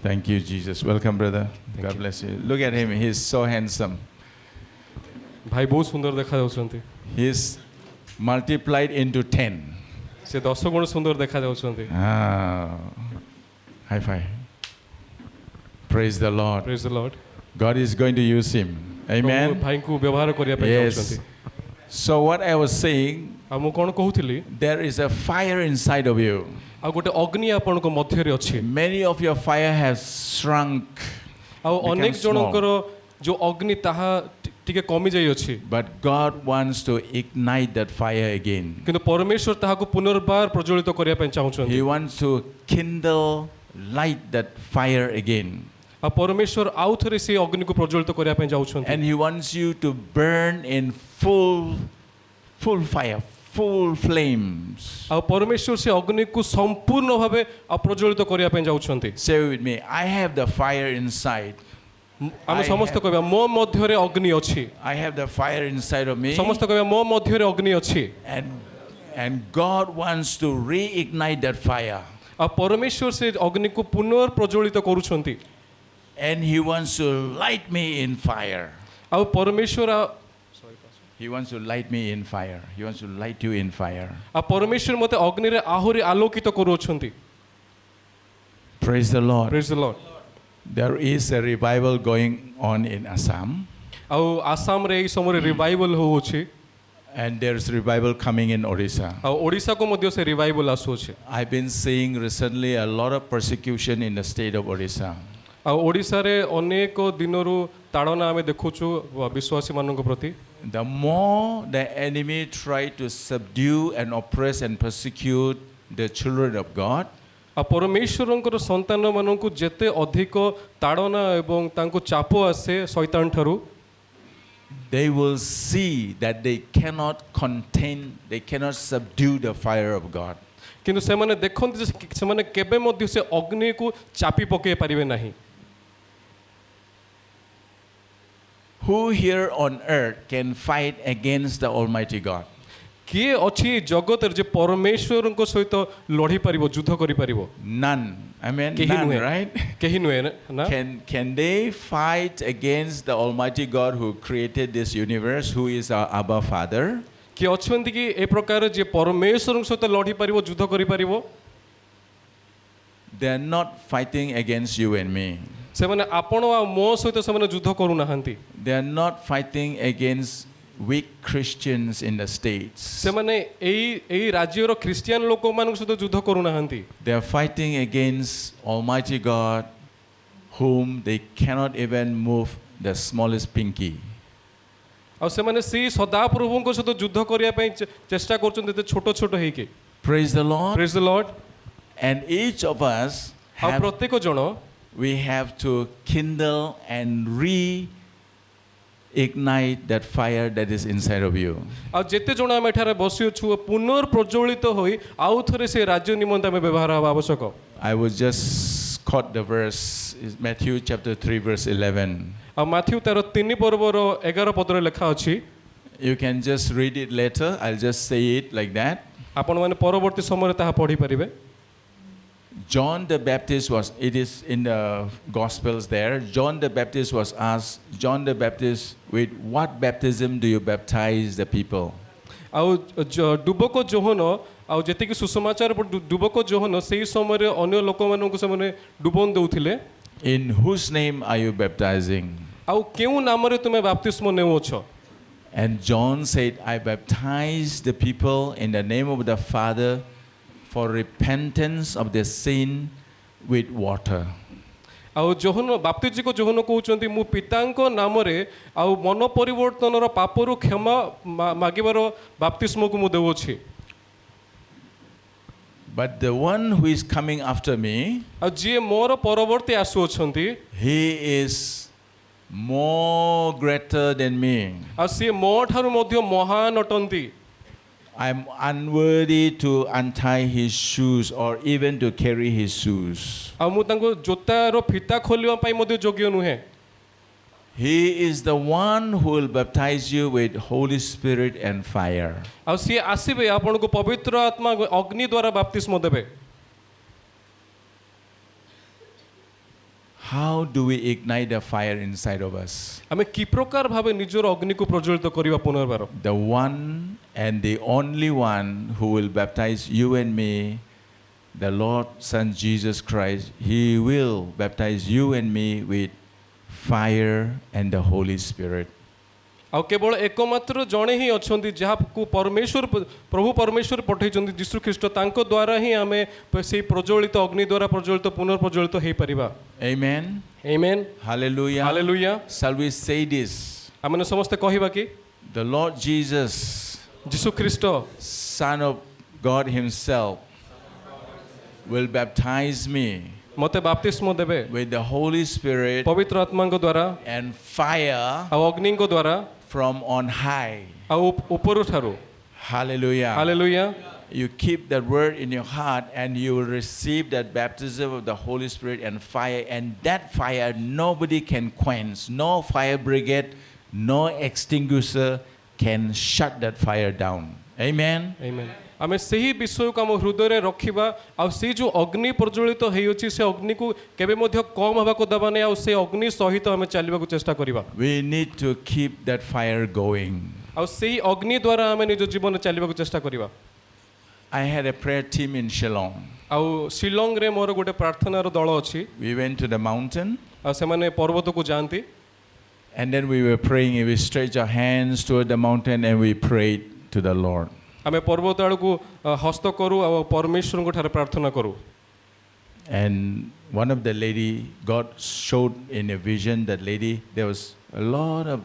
Thank you, Jesus. Welcome, brother. God bless you. Look at him. He's so handsome. भाई बहुत सुंदर देखा जाउछंती He's multiplied into 10. से 10 गुण सुंदर देखा जाउछंती Ah. High five. Praise the Lord. Praise the Lord God is going to use him. Amen. भाई को व्यवहार करिया पे Yes. जाउछंती So what I was saying, आ मु कोन कहउथिली there is a fire inside of you. आ गोटे अग्नि आपण को मध्य रे अछि Many of your fire has shrunk, आ अनेक small. जनकर जो अग्नि ताहा टिके कमी जाई अछि but God wants to ignite that fire again. किंतु परमेश्वर ताहा को पुनर्बार प्रज्वलित करिया पे चाहुछंती He wants to kindle, light that fire again. आ परमेश्वर आउ थरे से अग्नि को प्रज्वलित करिया पे जाउछंती And He wants you to burn in full fire, full flames. आ परमेश्वर से अग्नि को संपूर्ण भाबे प्रज्वलित करिया पे जाउछंती Say with me, I have the fire inside. आमे समस्त कहबा मो मध्य रे अग्नि अछि I have the fire inside of me. समस्त कहबा मो मध्य रे अग्नि अछि And God wants to reignite that fire. आ परमेश्वर से अग्नि को पुनर् प्रज्वलित करूछंती And He wants to light me in fire. आ परमेश्वर He wants to light me in fire. He wants to light you in fire. आ परमेश्वर मते अग्नि रे आहुरी आलोकित करूछंती Praise the Lord. Praise the Lord There is a revival going on in Assam. आ आसाम रे ई समय रिवाइवल होउछि And there's revival coming in Odisha. आ ओडिसा को मध्य से रिवाइवल आसुछि I've been seeing recently a lot of persecution in the state of Odisha. आ ओडिसा रे अनेक दिनरु ताड़ना आमे देखुछु विश्वासी मानन को प्रति The more the enemy try to subdue and oppress and persecute the children of God, आ परमेश्वरंकर संतान माननकु जेते अधिक ताड़ना एवं तांको चाप आसे शैतान ठारू they will see that they cannot contain, they cannot subdue the fire of God. किंतु से माने देखंती जे से माने केबे मध्य से अग्नि को चापी पके पारिबे नाही Who here on earth can fight against the Almighty God? किए अछि जगत रे जे परमेश्वरंको सहित लढी पारिबो युद्ध करि पारिबो None. I mean, केही none, नुहे right? केही नुहे ना Can they fight against the Almighty God who created this universe, who is our Abba Father? कि अछंती कि ए प्रकार जे परमेश्वरंको सहित लढी पारिबो युद्ध करि पारिबो They are not fighting against you and me. से माने आपण आ मो सहित से माने युद्ध करू नाहंती They are not fighting against weak Christians in the States. ସେମାନେ ଏଇ ରାଜ୍ୟର ଖ୍ରୀଷ୍ଟିଆନ ଲୋକମାନଙ୍କ ସହିତ ଯୁଦ୍ଧ କରୁନାହାନ୍ତି। They are fighting against Almighty God, whom they cannot even move the smallest pinky. ଆଉ ସେମାନେ ସେଇ ସଦାପ୍ରଭୁଙ୍କ ସହିତ ଯୁଦ୍ଧ କରିବା ପାଇଁ ଚେଷ୍ଟା କରୁଛନ୍ତି ଏତେ ଛୋଟ ଛୋଟ ହେଇକି। Praise the Lord. Praise the Lord। And each of us ଆଉ ପ୍ରତ୍ୟେକ ଜଣ we have to kindle and reignite that fire that is inside of you. ଆଉ ଯେତେ ଜଣ ଆମେ ଏଠାରେ ବସିଅଛୁ ପୁନର୍ ପ୍ରଜ୍ୱଳିତ ହୋଇ ଆଉ ଥରେ ସେ ରାଜ୍ୟ ନିମନ୍ତେ ଆମେ ବ୍ୟବହାର ହେବା ଆବଶ୍ୟକ। I was just caught the verse, is Matthew chapter 3 verse 11. ଆଉ ମାଥ୍ୟୁ ତାର 3 ପର୍ବର 11 ପଦରେ ଲେଖା ଅଛି। You can just read it later. I'll just say it like that. ଆପଣମାନେ ପରବର୍ତ୍ତୀ ସମୟରେ ତାହା ପଢ଼ି ପାରିବେ। John the Baptist was, it is in the Gospels there, John the Baptist was asked, John the Baptist, with what baptism do you baptize the people? ଆଉ ଡୁବକ ଯୋହନ ଆଉ ଯେତିକି ସୁସମାଚାର ଡୁବକ ଯୋହନ ସେହି ସମୟରେ ଅନ୍ୟ ଲୋକମାନଙ୍କୁ ସେମାନେ ଡୁବନ ଦେଉଥିଲେ। In whose name are you baptizing? ଆଉ କେଉଁ ନାମରେ ତୁମେ ବାପ୍ତିସ୍ମ ନେଉଅଛ? And John said, I baptize the people in the name of the Father for repentance of their sin with water. ଆଉ ଯୋହନ ବାପ୍ତିଜିକ ଯୋହନ କହୁଛନ୍ତି ମୁଁ ପିତାଙ୍କ ନାମରେ ଆଉ ମନ ପରିବର୍ତ୍ତନର ପାପରୁ କ୍ଷମା ମାଗିବାର ବାପ୍ତିସ୍ମକୁ ମୁଁ ଦେଉଅଛି। But the one who is coming after me, ଆଉ ଯିଏ ମୋର ପରବର୍ତ୍ତୀ ଆସୁଅଛନ୍ତି he is more greater than me. ଆଉ ସିଏ ମୋ ଠାରୁ ମଧ୍ୟ ମହାନ ଅଟନ୍ତି। I'm unworthy to untie his shoes or even to carry his shoes. ଆଉ ମୁଁ ତାଙ୍କ ଜୋତାର ଫିତା ଖୋଲିବା ପାଇଁ ମଧ୍ୟ ଯୋଗ୍ୟ ନୁହେଁ। He is the one who will baptize you with Holy Spirit and fire. ଆଉ ସିଏ ଆସିବେ ଆପଣଙ୍କୁ ପବିତ୍ର ଆତ୍ମା ଅଗ୍ନି ଦ୍ୱାରା ବାପ୍ତିସ୍ମ ଦେବେ। How do we ignite the fire inside of us? ଆମେ କି ପ୍ରକାର ଭାବେ ନିଜର ଅଗ୍ନିକୁ ପ୍ରଜ୍ୱଳିତ କରିବା ପୁନର୍ବାର? The one and the only one who will baptize you and me, the Lord Son Jesus Christ, He will baptize you and me with fire and the Holy Spirit. ଆଉ କେବଳ ଏକମାତ୍ର ଜଣେ ହିଁ ଅଛନ୍ତି ଯାହାକୁ ପ୍ରଭୁ ପରମେଶ୍ୱର ପଠାଇଛନ୍ତି ଯୀଶୁ ଖ୍ରୀଷ୍ଟ ତାଙ୍କ ଦ୍ୱାରା ହିଁ ଆମେ ସେଇ ପ୍ରଜ୍ୱଳିତ ଅଗ୍ନି ଦ୍ୱାରା ପ୍ରଜ୍ୱଳିତ ପୁନର୍ପ୍ରଜ୍ୱଳିତ ହେଇପାରିବା। Amen. Amen. Hallelujah. Hallelujah. Shall we say this? ଆମେ ସମସ୍ତେ କହିବା କି The Lord Jesus, ଯୀଶୁ ଖ୍ରୀଷ୍ଟ Son of God Himself, will baptize me ମୋତେ ବାପ୍ତିସ୍ମ ଦେବେ with the Holy Spirit ପବିତ୍ର ଆତ୍ମାଙ୍କ ଦ୍ୱାରା and fire ଆଉ ଅଗ୍ନିଙ୍କ ଦ୍ୱାରା from on high. ଆଉ ଉପରୁ ଠାରୁ। Hallelujah. Hallelujah. You keep that word in your heart and you will receive that baptism of the Holy Spirit and fire. And that fire nobody can quench. No fire brigade, no extinguisher can shut that fire down. Amen. Amen. ଆମେ ସେହି ବିଷୟକୁ ଆମ ହୃଦୟରେ ରଖିବା ଆଉ ସେଇ ଯେଉଁ ଅଗ୍ନି ପ୍ରଜ୍ୱଳିତ ହେଇଅଛି ସେ ଅଗ୍ନିକୁ କେବେ ମଧ୍ୟ କମ୍ ହେବାକୁ ଦେବା ନାହିଁ ଆଉ ସେ ଅଗ୍ନି ସହିତ ଆମେ ଚାଲିବାକୁ ଚେଷ୍ଟା କରିବା। We need to keep that fire going. ଆଉ ସେହି ଅଗ୍ନି ଦ୍ୱାରା ଆମେ ନିଜ ଜୀବନରେ ଚାଲିବାକୁ ଚେଷ୍ଟା କରିବା। I had a prayer team in Shillong. ଆଉ ଶିଲଂରେ ମୋର ଗୋଟେ ପ୍ରାର୍ଥନାର ଦଳ ଅଛି। We went to the mountain ଆଉ ସେମାନେ ପର୍ବତକୁ ଯାଆନ୍ତି। and then we were praying. We stretched our hands toward the mountain and we prayed to the Lord. ଆମେ ପର୍ବତ ଆଡ଼କୁ ହସ୍ତ କରୁ ଆଉ ପରମେଶ୍ୱରଙ୍କ ଠାରେ ପ୍ରାର୍ଥନା କରୁ। And one of the lady, God showed in a vision that lady, there was a lot of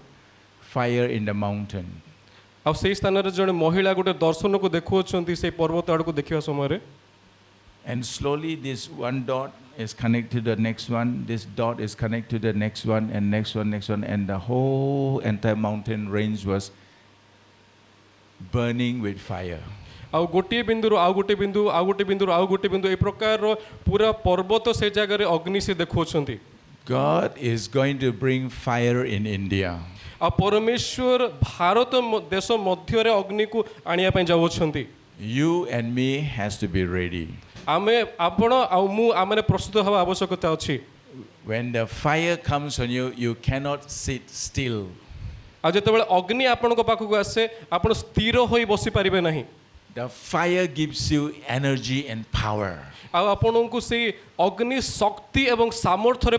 fire in the mountain. ଆଉ ସେହି ସ୍ଥାନରେ ଜଣେ ମହିଳା ଗୋଟେ ଦର୍ଶନକୁ ଦେଖୁଅଛନ୍ତି ସେଇ ପର୍ବତ ଆଡ଼କୁ ଦେଖିବା ସମୟରେ। And slowly this one dot is connected to the next one, this dot is connected to the next one, and next one, and the whole entire mountain range was burning with fire. ଆଉ ଗୋଟିଏ ବିନ୍ଦୁରୁ ଆଉ ଗୋଟେ ବିନ୍ଦୁ ଆଉ ଗୋଟେ ବିନ୍ଦୁରୁ ଆଉ ଗୋଟେ ବିନ୍ଦୁ ଏ ପ୍ରକାରର ପୁରା ପର୍ବତ ସେ ଜାଗାରେ ଅଗ୍ନି ସେ ଦେଖୁଅଛନ୍ତି। God is going to bring fire in India. ଆଉ ପରମେଶ୍ୱର ଭାରତ ଦେଶ ମଧ୍ୟରେ ଅଗ୍ନିକୁ ଆଣିବା ପାଇଁ ଯାଉଅଛନ୍ତି। You and me has to be ready. ଆମେ ଆପଣ ଆଉ ମୁଁ ଆମେ ପ୍ରସ୍ତୁତ ହେବା ଆବଶ୍ୟକତା ଅଛି। When the fire comes on you, you cannot sit still. ଆଉ ଯେତେବେଳେ ଅଗ୍ନି ଆପଣଙ୍କ ପାଖକୁ ଆସେ ଆପଣ ସ୍ଥିର ହୋଇ ବସିପାରିବେ ନାହିଁ। The fire gives you energy and power. ଆଉ ଆପଣଙ୍କୁ ସେଇ ଅଗ୍ନି ଶକ୍ତି ଏବଂ ସାମର୍ଥ୍ୟରେ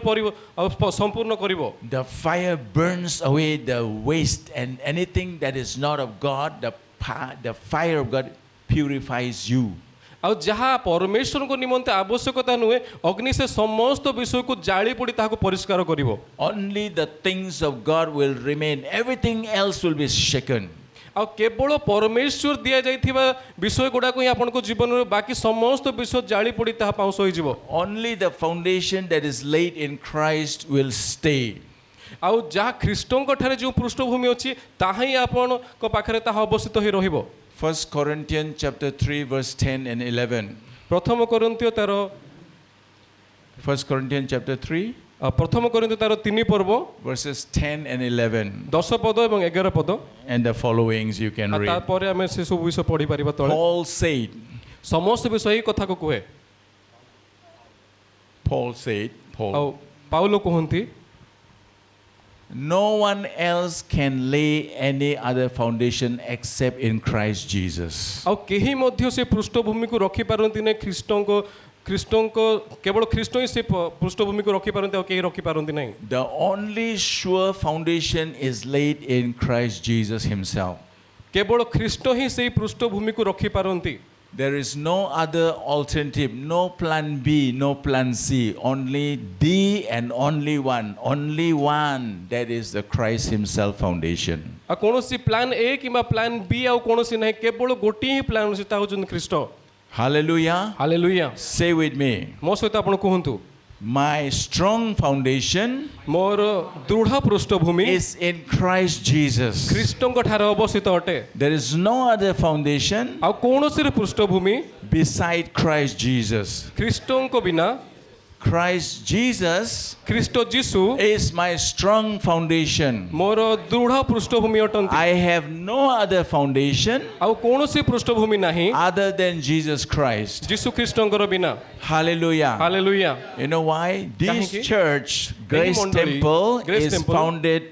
ସମ୍ପୂର୍ଣ୍ଣ କରିବ। The fire burns away the waste and anything that is not of God. The fire of God purifies you. ଆଉ ଯାହା ପରମେଶ୍ୱରଙ୍କ ନିମନ୍ତେ ଆବଶ୍ୟକତା ନୁହେଁ ଅଗ୍ନି ସେ ସମସ୍ତ ବିଷୟକୁ ଜାଳି ପୋଡ଼ି ତାହାକୁ ପରିଷ୍କାର କରିବ। Only the things of God will remain. Everything else will be shaken. ଆଉ କେବଳ ପରମେଶ୍ୱର ଦିଆଯାଇଥିବା ବିଷୟ ଗୁଡ଼ାକ ହିଁ ଆପଣଙ୍କ ଜୀବନରେ ବାକି ସମସ୍ତ ବିଷୟ ଜାଳି ପୋଡ଼ି ତାହା ପାଉଁଶ ହୋଇଯିବ। Only the foundation that is laid in Christ will stay. ଆଉ ଯାହା ଖ୍ରୀଷ୍ଟଙ୍କ ଠାରେ ଯେଉଁ ପୃଷ୍ଠଭୂମି ଅଛି ତାହା ହିଁ ଆପଣଙ୍କ ପାଖରେ ତାହା ଅବସ୍ଥିତ ହୋଇ ରହିବ। 1 Corinthians chapter 3 verse 10 and 11. ପ୍ରଥମ କରିନ୍ଥିୟ ତାର 1 Corinthians chapter 3 ପ୍ରଥମ କରିନ୍ଥିୟ ତାର 3 ପର୍ବ verses 10 and 11. 10 ପଦ ଏବଂ 11 ପଦ। And the followings you can read. ତାପରେ ଆମେ ସେ ସବୁ ବିଷୟ ପଢ଼ି ପାରିବା ତଳେ। Paul said, ସମସ୍ତ ବିଷୟ ଏହି କଥାକୁ କୁହେ। Paul, ଆଉ ପାଉଲ କୁହନ୍ତି no one else can lay any other foundation except in Christ Jesus. ଆଉ କେହି ମଧ୍ୟ ସେ ପୃଷ୍ଠଭୂମିକୁ ରଖିପାରନ୍ତି ନାହିଁ ଖ୍ରୀଷ୍ଟଙ୍କ କେବଳ ଖ୍ରୀଷ୍ଟ ହିଁ ସେ ପୃଷ୍ଠଭୂମିକୁ ରଖିପାରନ୍ତି ଆଉ କେହି ରଖିପାରନ୍ତି ନାହିଁ। The only sure foundation is laid in Christ Jesus himself. କେବଳ ଖ୍ରୀଷ୍ଟ ହିଁ ସେଇ ପୃଷ୍ଠଭୂମିକୁ ରଖିପାରନ୍ତି। There is no other alternative, no plan B, no plan C, only the and only one, that is the Christ himself foundation. ଆଉ କୌଣସି plan A କିମ୍ବା plan B ଆଉ କୌଣସି ନାହିଁ କେବଳ ଗୋଟିଏ ହିଁ ପ୍ଲାନ୍ ଅଛି ତାହା ହେଉଛନ୍ତି ଖ୍ରୀଷ୍ଟ। Hallelujah. Hallelujah. Say with me. ମୋ ସହିତ ଆପଣ କୁହନ୍ତୁ My strong foundation ମୋର ଦୃଢ଼ ପୃଷ୍ଠଭୂମି is in Christ Jesus. ଖ୍ରୀଷ୍ଟଙ୍କ ଠାରେ ଅବସ୍ଥିତ ଅଟେ। There is no other foundation ଆଉ କୌଣସି ପୃଷ୍ଠଭୂମି beside Christ Jesus. ଖ୍ରୀଷ୍ଟଙ୍କ ବିନା Christ Jesus ଖ୍ରୀଷ୍ଟ ଯୀଶୁ is my strong foundation. ମୋର ଦୃଢ଼ ପୃଷ୍ଠଭୂମି ଅଟନ୍ତି। I have no other foundation ଆଉ କୌଣସି ପୃଷ୍ଠଭୂମି ନାହିଁ other than Jesus Christ. ଯୀଶୁ ଖ୍ରୀଷ୍ଟଙ୍କର ବିନା। Hallelujah. Hallelujah. You know why? This କାହିଁକି? church, Grace ମଣ୍ଡଳୀ, Temple, Grace is Temple, founded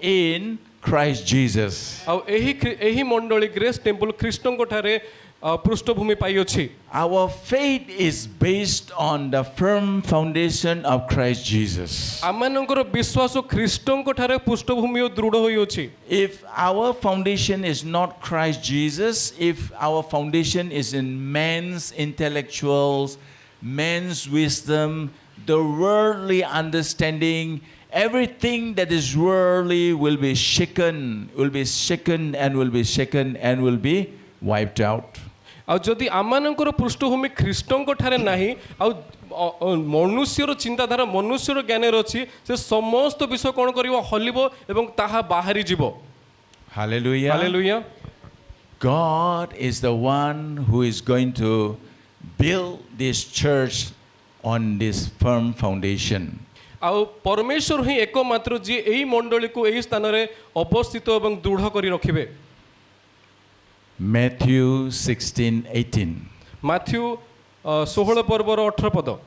in Christ Jesus. ଆଉ ଏହି ମଣ୍ଡଳୀ ଗ୍ରେସ୍ ଟେମ୍ପଲ ଖ୍ରୀଷ୍ଟଙ୍କ ଠାରେ ପୃଷ୍ଠଭୂମି ପାଇଅଛି। Our faith is based on the firm foundation of Christ Jesus. ଆମମାନଙ୍କର ବିଶ୍ୱାସ ଖ୍ରୀଷ୍ଟଙ୍କ ଠାରେ ପୃଷ୍ଠଭୂମି ଓ ଦୃଢ଼ ହୋଇଅଛି। If our foundation is not Christ Jesus, if our foundation is in man's intellectuals, man's wisdom, the worldly understanding, everything that is worldly will be shaken and will be wiped out. ଆଉ ଯଦି ଆମମାନଙ୍କର ପୃଷ୍ଠଭୂମି ଖ୍ରୀଷ୍ଟଙ୍କ ଠାରେ ନାହିଁ ଆଉ ମନୁଷ୍ୟର ଚିନ୍ତାଧାରା ମନୁଷ୍ୟର ଜ୍ଞାନରେ ଅଛି ସେ ସମସ୍ତ ବିଷୟ କ'ଣ କରିବ ହଲିବ ଏବଂ ତାହା ବାହାରି ଯିବ। Hallelujah. Hallelujah. God is the one who is going to build this church on this firm foundation. ଆଉ ପରମେଶ୍ୱର ହିଁ ଏକମାତ୍ର ଯିଏ ଏହି ମଣ୍ଡଳୀକୁ ଏହି ସ୍ଥାନରେ ଅବସ୍ଥିତ ଏବଂ ଦୃଢ଼ କରି ରଖିବେ। Matthew 16:18. ମାଥ୍ୟୁ 16 ପର୍ବର 18 ପଦ।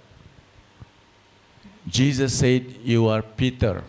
Jesus said, "You are Peter.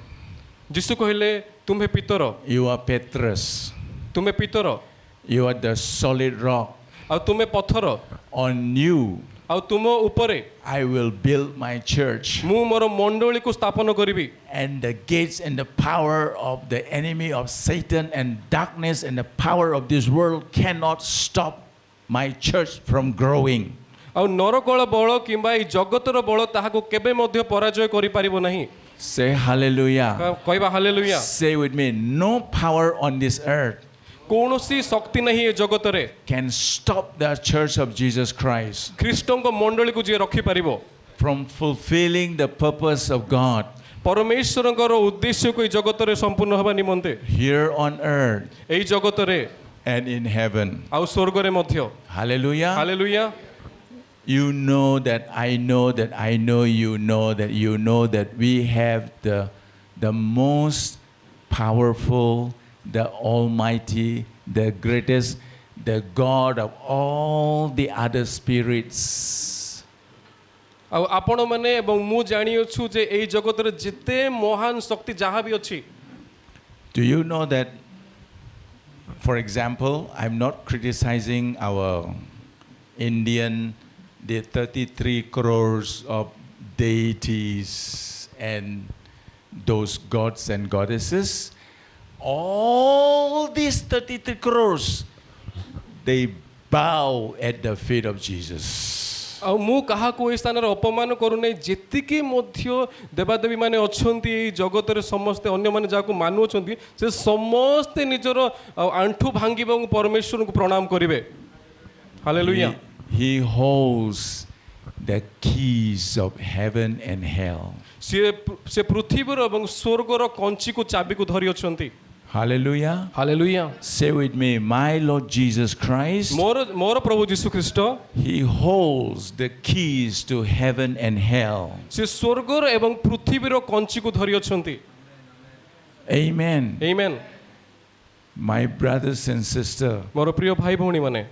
ଯୀଶୁ କହିଲେ ତୁମେ ପିତର You are Petrus. ତୁମେ ପିତର You are the solid rock. ଆଉ ତୁମେ ପଥର On you ଆଉ ତୁମ ଉପରେ I will build my church. ମୁଁ ମୋର ମଣ୍ଡଳୀକୁ ସ୍ଥାପନ କରିବି And the gates and the power of the enemy of Satan and darkness and the power of this world cannot stop my church from growing." ଆଉ ନରକଳ ବଳ କିମ୍ବା ଏଇ ଜଗତର ବଳ ତାହାକୁ କେବେ ମଧ୍ୟ ପରାଜୟ କରିପାରିବ ନାହିଁ। Say hallelujah. କହିବା hallelujah. Say with me, no power on this earth କୌଣସି ଶକ୍ତି ନାହିଁ ଏ ଜଗତରେ can stop the church of Jesus Christ ଖ୍ରୀଷ୍ଟଙ୍କ ମଣ୍ଡଳୀକୁ ଯିଏ ରଖିପାରିବ from fulfilling the purpose of God ପରମେଶ୍ୱରଙ୍କର ଉଦ୍ଦେଶ୍ୟକୁ ଏଇ ଜଗତରେ ସମ୍ପୂର୍ଣ୍ଣ ହେବା ନିମନ୍ତେ here on earth ଏଇ ଜଗତରେ and in heaven. ଆଉ ସ୍ୱର୍ଗରେ ମଧ୍ୟ। Hallelujah. Hallelujah. You know that I know that I know you know that you know that we have the most powerful, the almighty, the greatest, the God of all the other spirits. ଆଉ ଆପଣମାନେ ଏବଂ ମୁଁ ଜାଣିଅଛୁ ଯେ ଏଇ ଜଗତରେ ଯେତେ ମହାନ ଶକ୍ତି ଯାହା ବି ଅଛି Do you know that For example, I'm not criticizing our Indian, the 33 crores of deities and those gods and goddesses. All these 33 crores, they bow at the feet of Jesus. ଆଉ ମୁଁ କାହାକୁ ଏ ସ୍ଥାନରେ ଅପମାନ କରୁନାହିଁ ଯେତିକି ମଧ୍ୟ ଦେବାଦେବୀ ମାନେ ଅଛନ୍ତି ଏଇ ଜଗତରେ ସମସ୍ତେ ଅନ୍ୟମାନେ ଯାହାକୁ ମାନୁଅଛନ୍ତି ସେ ସମସ୍ତେ ନିଜର ଆଣ୍ଠୁ ଭାଙ୍ଗିବେ ଏବଂ ପରମେଶ୍ୱରଙ୍କୁ ପ୍ରଣାମ କରିବେ hallelujah He holds the keys of heaven and hell. ସେ ପୃଥିବୀର ଏବଂ ସ୍ୱର୍ଗର କଞ୍ଚିକୁ ଚାବିକୁ ଧରି ଅଛନ୍ତି Hallelujah. Hallelujah Say with me, my Lord Jesus Christ, ମୋର ପ୍ରଭୁ ଯୀଶୁ ଖ୍ରୀଷ୍ଟ He holds the keys to heaven and hell. ସେ ସ୍ୱର୍ଗର ଏବଂ ପୃଥିବୀର କଞ୍ଚିକୁ ଧରି ଅଛନ୍ତି Amen. Amen My brothers and sisters, ମୋର ପ୍ରିୟ ଭାଇ ଭଉଣୀ ମାନେ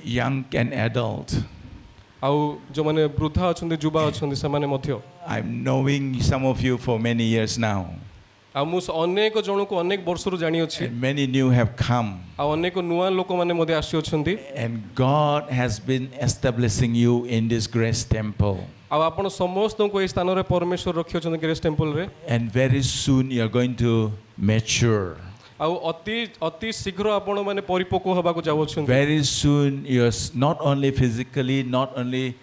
young and adult, ଆଉ ଯେଉଁମାନେ ବୃଦ୍ଧା ଅଛନ୍ତି ଯୁବା ଅଛନ୍ତି ସେମାନେ ମଧ୍ୟ I'm knowing some of you for many years now, ଆଉ ମୁଁ ଅନେକ ଜଣକୁ ଅନେକ ବର୍ଷରୁ ଜାଣିଅଛି and many new have come, ଆଉ ଅନେକ ନୂଆ ଲୋକମାନେ ମଧ୍ୟ ଆସିଅଛନ୍ତି and God has been establishing you in this grace temple. ଆଉ ଆପଣ ସମସ୍ତଙ୍କୁ ଏହି ସ୍ଥାନରେ ପରମେଶ୍ୱର ରଖିଅଛନ୍ତି grace ଟେମ୍ପଲରେ And very soon you're going to mature. ଆଉ ଅତି ଶୀଘ୍ର ଆପଣମାନେ ପରିପକ୍ୱ ହେବାକୁ ଯାଉଅଛନ୍ତି Very soon you're not only physically, not only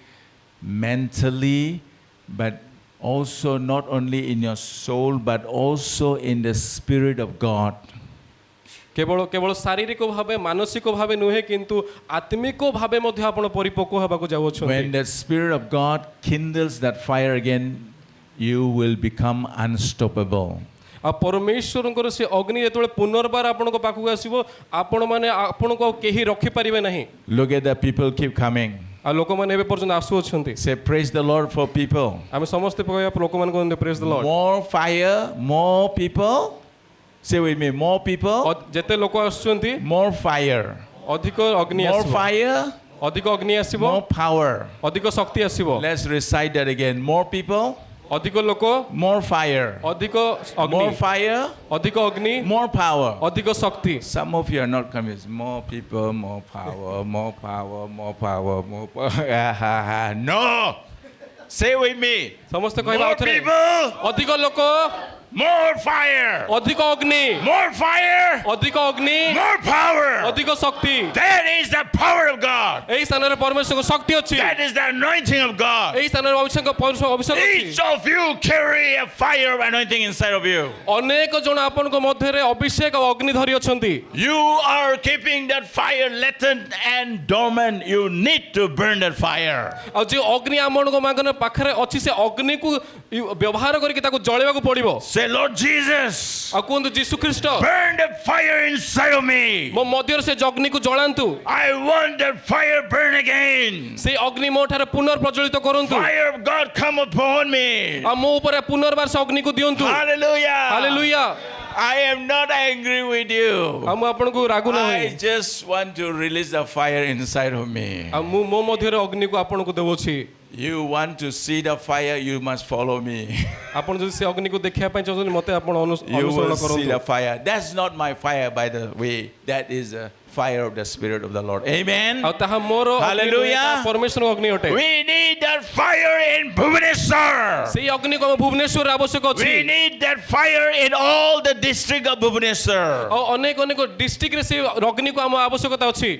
mentally, but also not only in your soul, but also in the Spirit of God. କେବଳ ଶାରୀରିକ ଭାବେ ମାନସିକ ଭାବେ ନୁହେଁ କିନ୍ତୁ ଆତ୍ମିକ ଭାବେ ମଧ୍ୟ ଆପଣ ପରିପକ୍ୱ ହେବାକୁ ଯାଉଅଛନ୍ତି When the Spirit of God kindles that fire again, you will become unstoppable. ଆଉ ପରମେଶ୍ୱରଙ୍କର ସେ ଅଗ୍ନି ଯେତେବେଳେ ପୁନର୍ବାର ଆପଣଙ୍କ ପାଖକୁ ଆସିବ ଆପଣମାନେ ଆପଣଙ୍କୁ ଆଉ କେହି ରଖିପାରିବେ ନାହିଁ Look at the people keep coming. ଆଉ ଲୋକମାନେ ଏବେ ପର୍ଯ୍ୟନ୍ତ ଆସୁଅଛନ୍ତି Say, praise the Lord for people. ଆମେ ସମସ୍ତେ କହିବା ଲୋକମାନଙ୍କୁ ପ୍ରେଜ୍ ଦ Lord More fire, more people. Say with me, more people, ଯେତେ ଲୋକ ଆସୁଛନ୍ତି more fire. ଅଧିକ ଅଗ୍ନି More ଆସିବ fire, ଅଧିକ ଅଗ୍ନି ଆସିବ more power. ଅଧିକ ଶକ୍ତି ଆସିବ Let's recite that again. More people, ଅଧିକ ଲୋକ more fire. ଅଧିକ ଅଗ୍ନି More fire, ଅଧିକ ଅଗ୍ନି more power. ଅଧିକ ଶକ୍ତି Some of you are not convinced. More people, more power, more power, more power, more power. No! Say with me. ସମସ୍ତେ କହିବା More ଆଉଥରେ people, ଅଧିକ ଲୋକ more fire. ଅଧିକ ଅଗ୍ନି More fire, ଅଧିକ ଅଗ୍ନି more power. ଅଧିକ ଶକ୍ତି That is the power of God. ଏହି ସ୍ଥାନରେ ପରମେଶ୍ୱରଙ୍କ ଶକ୍ତି ଅଛି That is the anointing of God. ଏହି ସ୍ଥାନରେ ଅଭିଷେକ Each ଅଛି of you carry a fire of anointing inside of you. ଅନେକ ଜଣ ଆପଣଙ୍କ ମଧ୍ୟରେ ଅଭିଷେକ ଆଉ ଅଗ୍ନି ଧରି ଅଛନ୍ତି You are keeping that fire latent and dormant. You need to burn that fire. ଆଉ ଯେ ଅଗ୍ନି ଆପଣଙ୍କ ପାଖରେ ଅଛି ସେ ଅଗ୍ନିକୁ ବ୍ୟବହାର କରିକି ତାକୁ ଜଳେଇବାକୁ ପଡିବ Say, Lord Jesus, ଆଉ କୁହନ୍ତୁ ଯୀଶୁ ଖ୍ରୀଷ୍ଟ burn the fire inside of me. ମୋ ମଧ୍ୟରେ ସେ ଅଗ୍ନିକୁ ଜଳାନ୍ତୁ I want that fire burn again. ସେ ଅଗ୍ନି ମୋ ଠାରେ ପୁନର୍ପ୍ରଜ୍ୱଳିତ କରନ୍ତୁ Fire of God come upon me. ଆଉ ମୋ ଉପରେ ପୁନର୍ବାର ସେ ଅଗ୍ନିକୁ ଦିଅନ୍ତୁ Hallelujah. Hallelujah I am not angry with you. ଆଉ ମୁଁ ଆପଣଙ୍କୁ ରାଗୁ ନାହିଁ I just want to release the fire inside of me. ଆଉ ମୁଁ ମୋ ମଧ୍ୟରେ ଅଗ୍ନିକୁ ଆପଣଙ୍କୁ ଦେଉଅଛି You want to see the fire, you must follow me. ଆପଣ ଯଦି ସେ ଅଗ୍ନିକୁ ଦେଖିବା ପାଇଁ ଚାହୁଁଛନ୍ତି ମୋତେ ଆପଣ You ଅନୁସରଣ will see କରନ୍ତୁ the fire. That's not my fire, by the way. That is the fire of the Spirit of the Lord. Amen. ଆଉ ତାହା ମୋର Hallelujah. ପରମେଶ୍ୱରଙ୍କ ଅଗ୍ନି ଅଟେ We need that fire in Bhubaneswar. ସେଇ ଅଗ୍ନିକୁ ଆମ ଭୁବନେଶ୍ୱରରେ ଆବଶ୍ୟକ ଅଛି We need that fire in all the district of Bhubaneswar. ଆଉ ଅନେକ ଡିଷ୍ଟ୍ରିକ୍ଟରେ ସେ ଅଗ୍ନିକୁ ଆମ ଆବଶ୍ୟକତା ଅଛି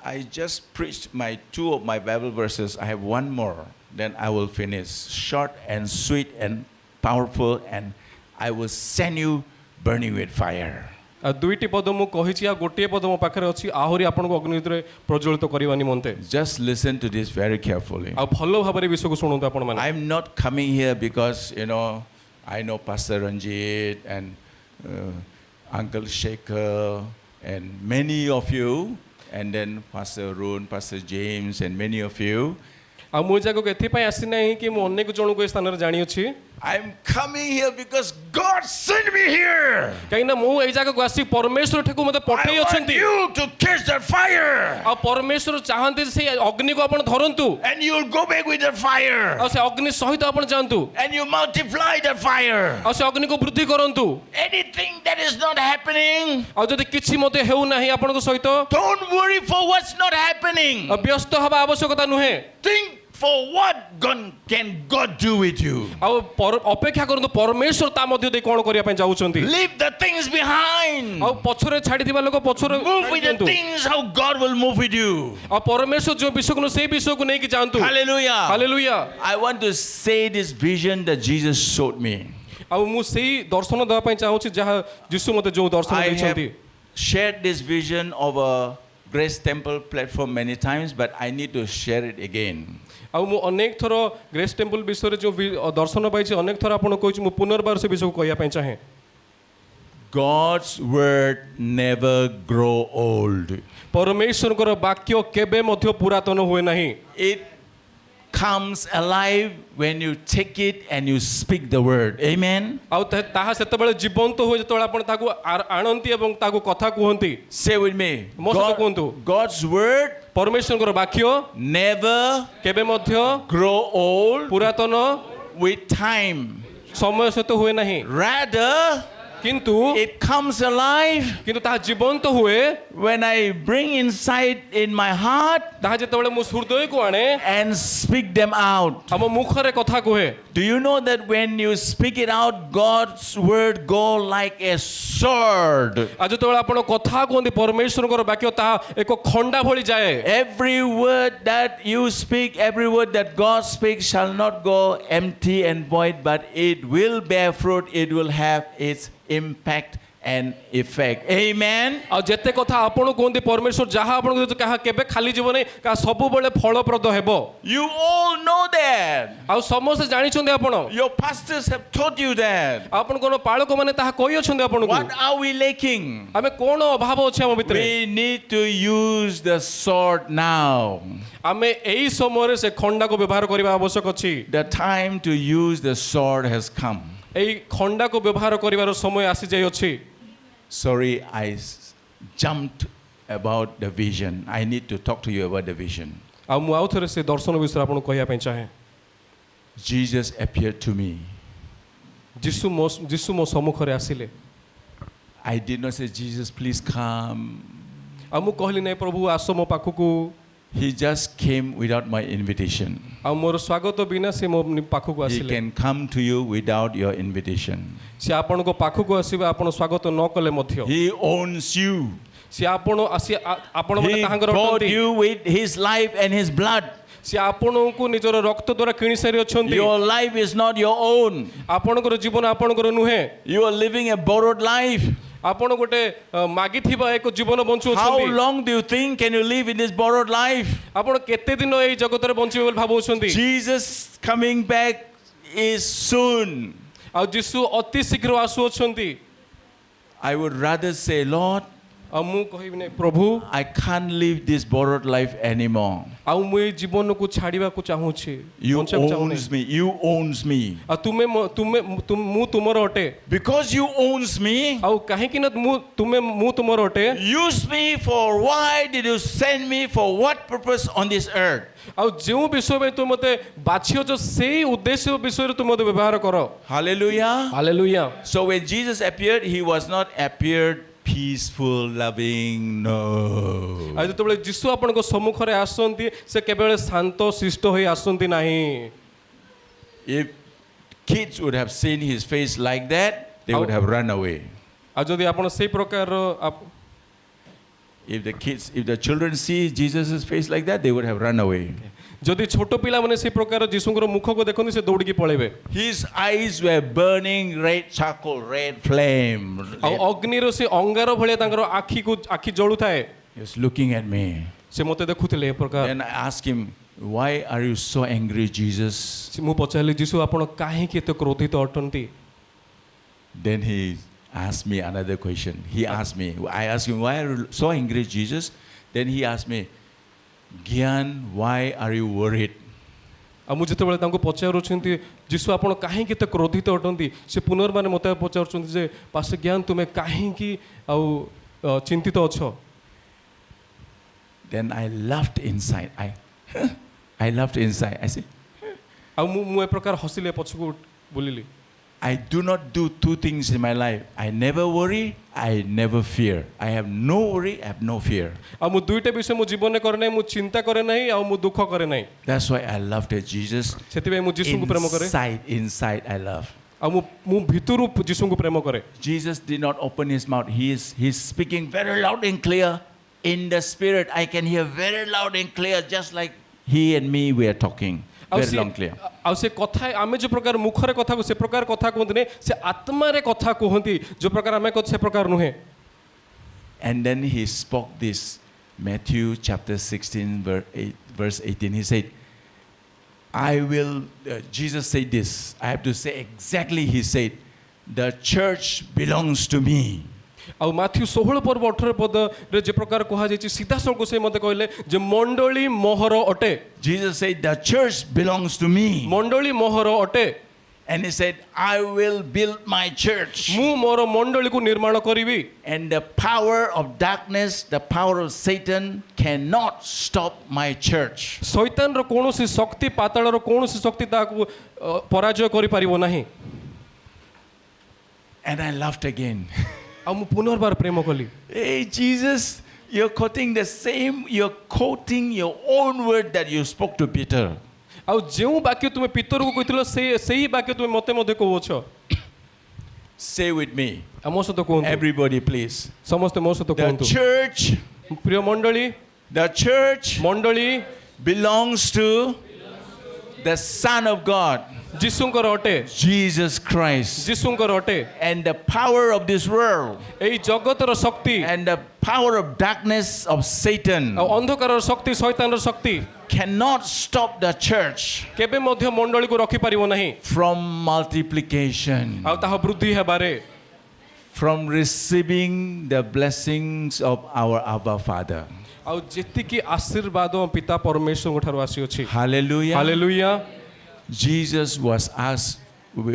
I just preached two of my Bible verses. I have one more. Then I will finish. Short and sweet and powerful, and I will send you burning with fire. ଆଉ ଦୁଇଟି ପଦ ମୁଁ କହିଛି ଆଉ ଗୋଟିଏ ପଦ ମୋ ପାଖରେ ଅଛି ଆହୁରି ଆପଣଙ୍କୁ ଅଗ୍ନି ଭିତରେ ପ୍ରଜ୍ୱଳିତ କରିବା ନିମନ୍ତେ Just listen to this very carefully. ଆଉ ଭଲ ଭାବରେ ବିଷୟକୁ ଶୁଣନ୍ତୁ ଆପଣମାନେ I'm not coming here because, I know Pastor Ranjit and Uncle Shekhar and many of you, and then Pastor Arun, Pastor James, and many of you. ଆଉ ମୁଁ ଜାଗାକୁ ଏଥିପାଇଁ ଆସିନାହିଁ କି ମୁଁ ଅନେକ ଜଣଙ୍କୁ ଏ ସ୍ଥାନରେ ଜାଣିଅଛି I'm coming here because God sent me here. କାହିଁକି ନା ମୁଁ ଏଇ ଜାଗାକୁ ଆସି ପରମେଶ୍ୱର ଠାକୁ ମୋତେ ପଠେଇ I want ଅଛନ୍ତି you to catch that fire. ଆଉ ପରମେଶ୍ୱର ଚାହାନ୍ତି ଯେ ସେଇ ଅଗ୍ନିକୁ ଆପଣ ଧରନ୍ତୁ And you'll go back with the fire. ଆଉ ସେ ଅଗ୍ନି ସହିତ ଆପଣ ଯାଆନ୍ତୁ And you multiply the fire. ଆଉ ସେ ଅଗ୍ନିକୁ ବୃଦ୍ଧି କରନ୍ତୁ Anything that is not happening, ଆଉ ଯଦି କିଛି ମଧ୍ୟ ହେଉନାହିଁ ଆପଣଙ୍କ ସହିତ don't worry for what's not happening. ଆଉ ବ୍ୟସ୍ତ ହେବା ଆବଶ୍ୟକତା ନୁହେଁ Think for what can God do with you. ଆଉ ଅପେକ୍ଷା କରନ୍ତୁ ପରମେଶ୍ୱର ତା ମଧ୍ୟ ଦେଇ କ'ଣ କରିବା ପାଇଁ ଯାଉଛନ୍ତି Leave the things behind. ଆଉ ପଛରେ ଛାଡ଼ିଥିବା ଲୋକ ପଛରେ Move with the ଛାଡ଼ି ଦିଅନ୍ତୁ। things how God will move with you. ଆଉ ପରମେଶ୍ୱର ଯେଉଁ ବିଷୟକୁ ନୁହେଁ, ସେଇ ବିଷୟକୁ ନେଇକି ଯାଆନ୍ତୁ Hallelujah. Hallelujah. I want to say this vision that Jesus showed me. ଆଉ ମୁଁ ସେଇ ଦର୍ଶନ ଦେବା ପାଇଁ ଚାହୁଁଛି ଯାହା ଯୀଶୁ ମୋତେ ଯେଉଁ ଦର୍ଶନ I have ଦେଇଛନ୍ତି। shared this vision over Grace Temple platform many times, but I need to share it again. ଆଉ ମୁଁ ଅନେକ ଥର ଗ୍ରେସ୍ ଟେମ୍ପଲ ବିଷୟରେ ଯେଉଁ ଦର୍ଶନ ପାଇଛି ଅନେକ ଥର ଆପଣଙ୍କୁ କହିଛି, ମୁଁ ପୁନର୍ବାର ସେ ବିଷୟକୁ କହିବା ପାଇଁ ଚାହେଁ। God's word never grow old. ପରମେଶ୍ୱରଙ୍କର ବାକ୍ୟ କେବେ ମଧ୍ୟ ପୁରାତନ ହୁଏ ନାହିଁ। It comes alive when you take it and you speak the word. Amen. ଆଉ ତାହା ସେତେବେଳେ ଜୀବନ୍ତ ହୁଏ ଯେତେବେଳେ ଆପଣ ତାକୁ ଆଣନ୍ତି ଏବଂ ତାକୁ କଥା କୁହନ୍ତି। Say with me. ମୋ ସହିତ କୁହନ୍ତୁ। God's word ପରମେଶ୍ୱରଙ୍କର ବାକ୍ୟ never କେବେ ମଧ୍ୟ grow old ପୁରାତନ with time. ସମୟ ସହିତ ହୁଏ ନାହିଁ, Rather, କିନ୍ତୁ it comes alive ତାହା ଜୀବନ୍ତ ହୁଏ when I bring inside in my heart ତାହା ଯେତେବେଳେ ମୁଁ ହୃଦୟକୁ ଆଣେ and speak them out. ଆମ ମୁଖରେ କଥା କୁହେ। Do you know that when you speak it out, God's word go like a sword? ଆଉ ଯେତେବେଳେ ଆପଣ କଥା କୁହନ୍ତି ପରମେଶ୍ୱରଙ୍କର ବାକ୍ୟ ତାହା ଏକ ଖଣ୍ଡା ଭଳି ଯାଏ। Every word that you speak, every word that God speaks shall not go empty and void, but it will bear fruit, it will have its impact and effect. Amen. ଆଉ ଯେତେ କଥା ଆପଣ କୁହନ୍ତି ପରମେଶ୍ୱର ଯାହା ଆପଣଙ୍କୁ କାହା କେବେ ଖାଲି ଯିବ ନାହିଁ, କାହା ସବୁବେଳେ ଫଳପ୍ରଦ ହେବ। You all know that. ଆଉ ସମସ୍ତେ ଜାଣିଛନ୍ତି ଆପଣ, Your pastors have taught you that. ଆପଣଙ୍କର ପାଳକମାନେ ତାହା କହିଅଛନ୍ତି ଆପଣଙ୍କୁ। What are we lacking? ଆମେ କ'ଣ ଅଭାବ ଅଛି ଆମ ଭିତରେ? We need to use the sword now. ଆମେ ଏଇ ସମୟରେ ସେ ଖଣ୍ଡାକୁ ବ୍ୟବହାର କରିବା ଆବଶ୍ୟକ ଅଛି। The time to use the sword has come. ଏଇ ଖଣ୍ଡାକୁ ବ୍ୟବହାର କରିବାର ସମୟ ଆସିଯାଇଅଛି। Sorry, I jumped about the vision. I need to talk to you about the vision. ଆଉ ମୁଁ ଆଉ ଥରେ ସେ ଦର୍ଶନ ବିଷୟରେ ଆପଣଙ୍କୁ କହିବା ପାଇଁ ଚାହେଁ। Jesus appeared to me. ଯୀଶୁ ମୋ ସମ୍ମୁଖରେ ଆସିଲେ। I did not say, Jesus, please come. ଆଉ ମୁଁ କହିଲି ନାହିଁ ପ୍ରଭୁ ଆସ ମୋ ପାଖକୁ। He just came without my invitation. ଆଉ ମୋର ସ୍ୱାଗତ ବିନା ସେ ମୋ ପାଖକୁ He ଆସିଲେ। can come to you without your invitation. ସେ ଆପଣଙ୍କ ପାଖକୁ ଆସିବେ ଆପଣ ସ୍ୱାଗତ ନ କଲେ ମଧ୍ୟ। He owns you. ସେ ଆପଣ ମାନେ He ତାହାଙ୍କର bought ଅଟନ୍ତି। you with his life and his blood. ସେ ଆପଣଙ୍କୁ ନିଜର ରକ୍ତ ଦ୍ୱାରା କିଣି ସାରିଅଛନ୍ତି। Your life is not your own. ଆପଣଙ୍କର ଜୀବନ ଆପଣଙ୍କର ନୁହେଁ। You are living a borrowed life. ଆପଣ ଗୋଟେ ମାଗିଥିବା ଏକ ଜୀବନ How ବଞ୍ଚୁଅଛନ୍ତି। long do you think can you live in this borrowed life? ଆପଣ କେତେ ଦିନ ଏଇ ଜଗତରେ ବଞ୍ଚିବେ ବୋଲି ଭାବୁଛନ୍ତି? Jesus coming back is soon. ଆଉ ଯୀଶୁ ଅତି ଶୀଘ୍ର ଆସୁଅଛନ୍ତି। I would rather say, Lord, ଆଉ ମୁଁ କହିବି ନାହିଁ ପ୍ରଭୁ I can't live this borrowed life anymore. ଆଉ ମୁଁ ଏଇ ଜୀବନକୁ ଛାଡ଼ିବାକୁ ଚାହୁଁଛି, You ବଞ୍ଚିବାକୁ ଚାହୁଁନି। owns me. You owns me. ଆଉ ମୁଁ ତୁମର ଅଟେ। Because you owns me, ଆଉ କାହିଁକି ନା ମୁଁ ତୁମର ଅଟେ। use me for why did you send me for what purpose on this earth? ଆଉ ଯେଉଁ ବିଷୟ ପାଇଁ ତୁମେ ମୋତେ ବାଛିଅଛ ସେଇ ଉଦ୍ଦେଶ୍ୟ ବିଷୟରେ ତୁମେ ମୋତେ ବ୍ୟବହାର କର। Hallelujah. Hallelujah. So when Jesus appeared, he was not appeared peaceful, loving, no. ଆଉ ଯେତେବେଳେ ଯୀଶୁ ଆପଣଙ୍କ ସମ୍ମୁଖରେ ଆସନ୍ତି ସେ କେବଳ ଶାନ୍ତ ଶିଷ୍ଟ ହୋଇ ଆସନ୍ତି ନାହିଁ। If kids would have seen his face like that, they would have run away. ଆଉ ଯଦି ଆପଣ ସେଇ ପ୍ରକାରର If the children see Jesus' face like that, they would have run away. ଯଦି ଛୋଟ ପିଲାମାନେ ସେଇ ପ୍ରକାର ଯୀଶୁଙ୍କର ମୁଖକୁ ଦେଖନ୍ତି ସେ ଦୌଡ଼ିକି ପଳେଇବେ। His eyes were burning red charcoal, red flame. ଆଉ ଅଗ୍ନିର ସେ ଅଙ୍ଗାର ଭଳିଆ ତାଙ୍କର ଆଖି ଜଳୁଥାଏ। He was looking at me. ସେ ମୋତେ ଦେଖୁଥିଲେ ଏ ପ୍ରକାର। Then I asked him, why are you so angry, Jesus? ମୁଁ ପଚାରିଲି ଯୀଶୁ ଆପଣ କାହିଁକି ଏତେ କ୍ରୋଧିତ ଅଟନ୍ତି? Then he asked me another question. I asked him, why are you so angry, Jesus? Then he asked me, Gyan, why are you worried? ଆଉ ମୁଁ ଯେତେବେଳେ ତାଙ୍କୁ ପଚାରୁଛନ୍ତି ଯୀଶୁ ଆପଣ କାହିଁକି ଏତେ କ୍ରୋଧିତ ଅଟନ୍ତି ସେ ପୁନର୍ବାର ମୋତେ ପଚାରୁଛନ୍ତି ଯେ ପାଷ୍ଟର ଜ୍ଞାନ ତୁମେ କାହିଁକି ଆଉ ଚିନ୍ତିତ ଅଛ Then I laughed inside. I laughed inside. I said, ଆଉ ମୁଁ ଏ ପ୍ରକାର ହସିଲେ ପଛକୁ ବୁଲିଲି I do not do two things in my life. I never worry, I never fear. I have no worry, I have no fear. ଆଉ ମୁଁ ଦୁଇଟା ବିଷୟ ମୋ ଜୀବନରେ କରେ ନାହିଁ ମୁଁ ଚିନ୍ତା କରେ ନାହିଁ ଆଉ ମୁଁ ଦୁଃଖ କରେ ନାହିଁ That's why I laughed at Jesus. ସେଥିପାଇଁ ମୁଁ ଯୀଶୁଙ୍କୁ ପ୍ରେମ କରେ Inside I love. ଆଉ ମୁଁ ଭିତରୁ ଯୀଶୁଙ୍କୁ ପ୍ରେମ କରେ Jesus did not open his mouth. He's speaking very loud and clear. In the spirit, I can hear very loud and clear, just like he and me we are talking. Very loud and clear. ଆଉ ସେ କଥା ଆମେ ଯୋଉ ପ୍ରକାର ମୁଖରେ କଥା ସେ ପ୍ରକାର କଥା କୁହନ୍ତିନି ସେ ଆତ୍ମାରେ କଥା କୁହନ୍ତି ଯୋଉ ପ୍ରକାର ଆମେ ସେ ପ୍ରକାର ନୁହେଁ And then he spoke this, Matthew chapter 16, verse 18. He said, Jesus said this. I have to say exactly, he said, the church belongs to me. ଆଉ ମାଥ୍ୟୁ 16 ପର୍ବ 18 ପଦରେ ଯେ ପ୍ରକାର କୁହାଯାଇଛି ସିଧାସଳଖ ସେ ମୋତେ କହିଲେ ଯେ ମଣ୍ଡଳୀ ମୋହର ଅଟେ Jesus said, the church belongs to me. ମଣ୍ଡଳୀ ମୋହର ଅଟେ And he said, I will build my church. ମୁଁ ମୋର ମଣ୍ଡଳୀକୁ ନିର୍ମାଣ କରିବି And the power of darkness, the power of Satan cannot stop my church. ଶୈତାନର କୌଣସି ଶକ୍ତି ପାତାଳର କୌଣସି ଶକ୍ତି ତାହାକୁ ପରାଜୟ କରିପାରିବ ନାହିଁ And I laughed again. ଆଉ ମୁଁ ପୁନର୍ବାର ପ୍ରେମ କଲି Hey, Jesus, you're quoting your own word that you spoke to Peter. ଆଉ ଯେଉଁ ବାକ୍ୟ ତୁମେ ପିତରକୁ କହିଥିଲ ସେହି ବାକ୍ୟ ତୁମେ ମୋତେ ମଧ୍ୟ କହୁଅଛ Say with me. ଆଉ ମୋ ସହିତ କୁହନ୍ତୁ Everybody, please. ସମସ୍ତେ ମୋ ସହିତ The କୁହନ୍ତୁ church, ପ୍ରିୟ ମଣ୍ଡଳୀ ମଣ୍ଡଳୀ belongs to the Son of God, ଯୀଶୁଙ୍କର ଅଟେ Jesus Christ. ଯୀଶୁଙ୍କର ଅଟେ And the power of this world ଏଇ ଜଗତର ଶକ୍ତି and the power of darkness of Satan ଆଉ ଅନ୍ଧକାରର ଶକ୍ତି ଶୈତାନର ଶକ୍ତି cannot stop the church କେବେ ମଧ୍ୟ ମଣ୍ଡଳୀକୁ ରଖିପାରିବ ନାହିଁ from multiplication, ଆଉ ତାହା ବୃଦ୍ଧି ହେବାରେ from receiving the blessings of our Abba Father. ଆଉ ଯେତିକି ଆଶୀର୍ବାଦ ପିତା ପରମେଶ୍ୱରଙ୍କ ଠାରୁ ଆସିଅଛି Hallelujah. Hallelujah Jesus was asked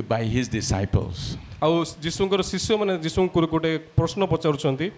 by his disciples, ଆଉ ଯୀଶୁଙ୍କର ଶିଷ୍ୟମାନେ ଯୀଶୁଙ୍କୁ ଗୋଟେ ପ୍ରଶ୍ନ ପଚାରୁଛନ୍ତି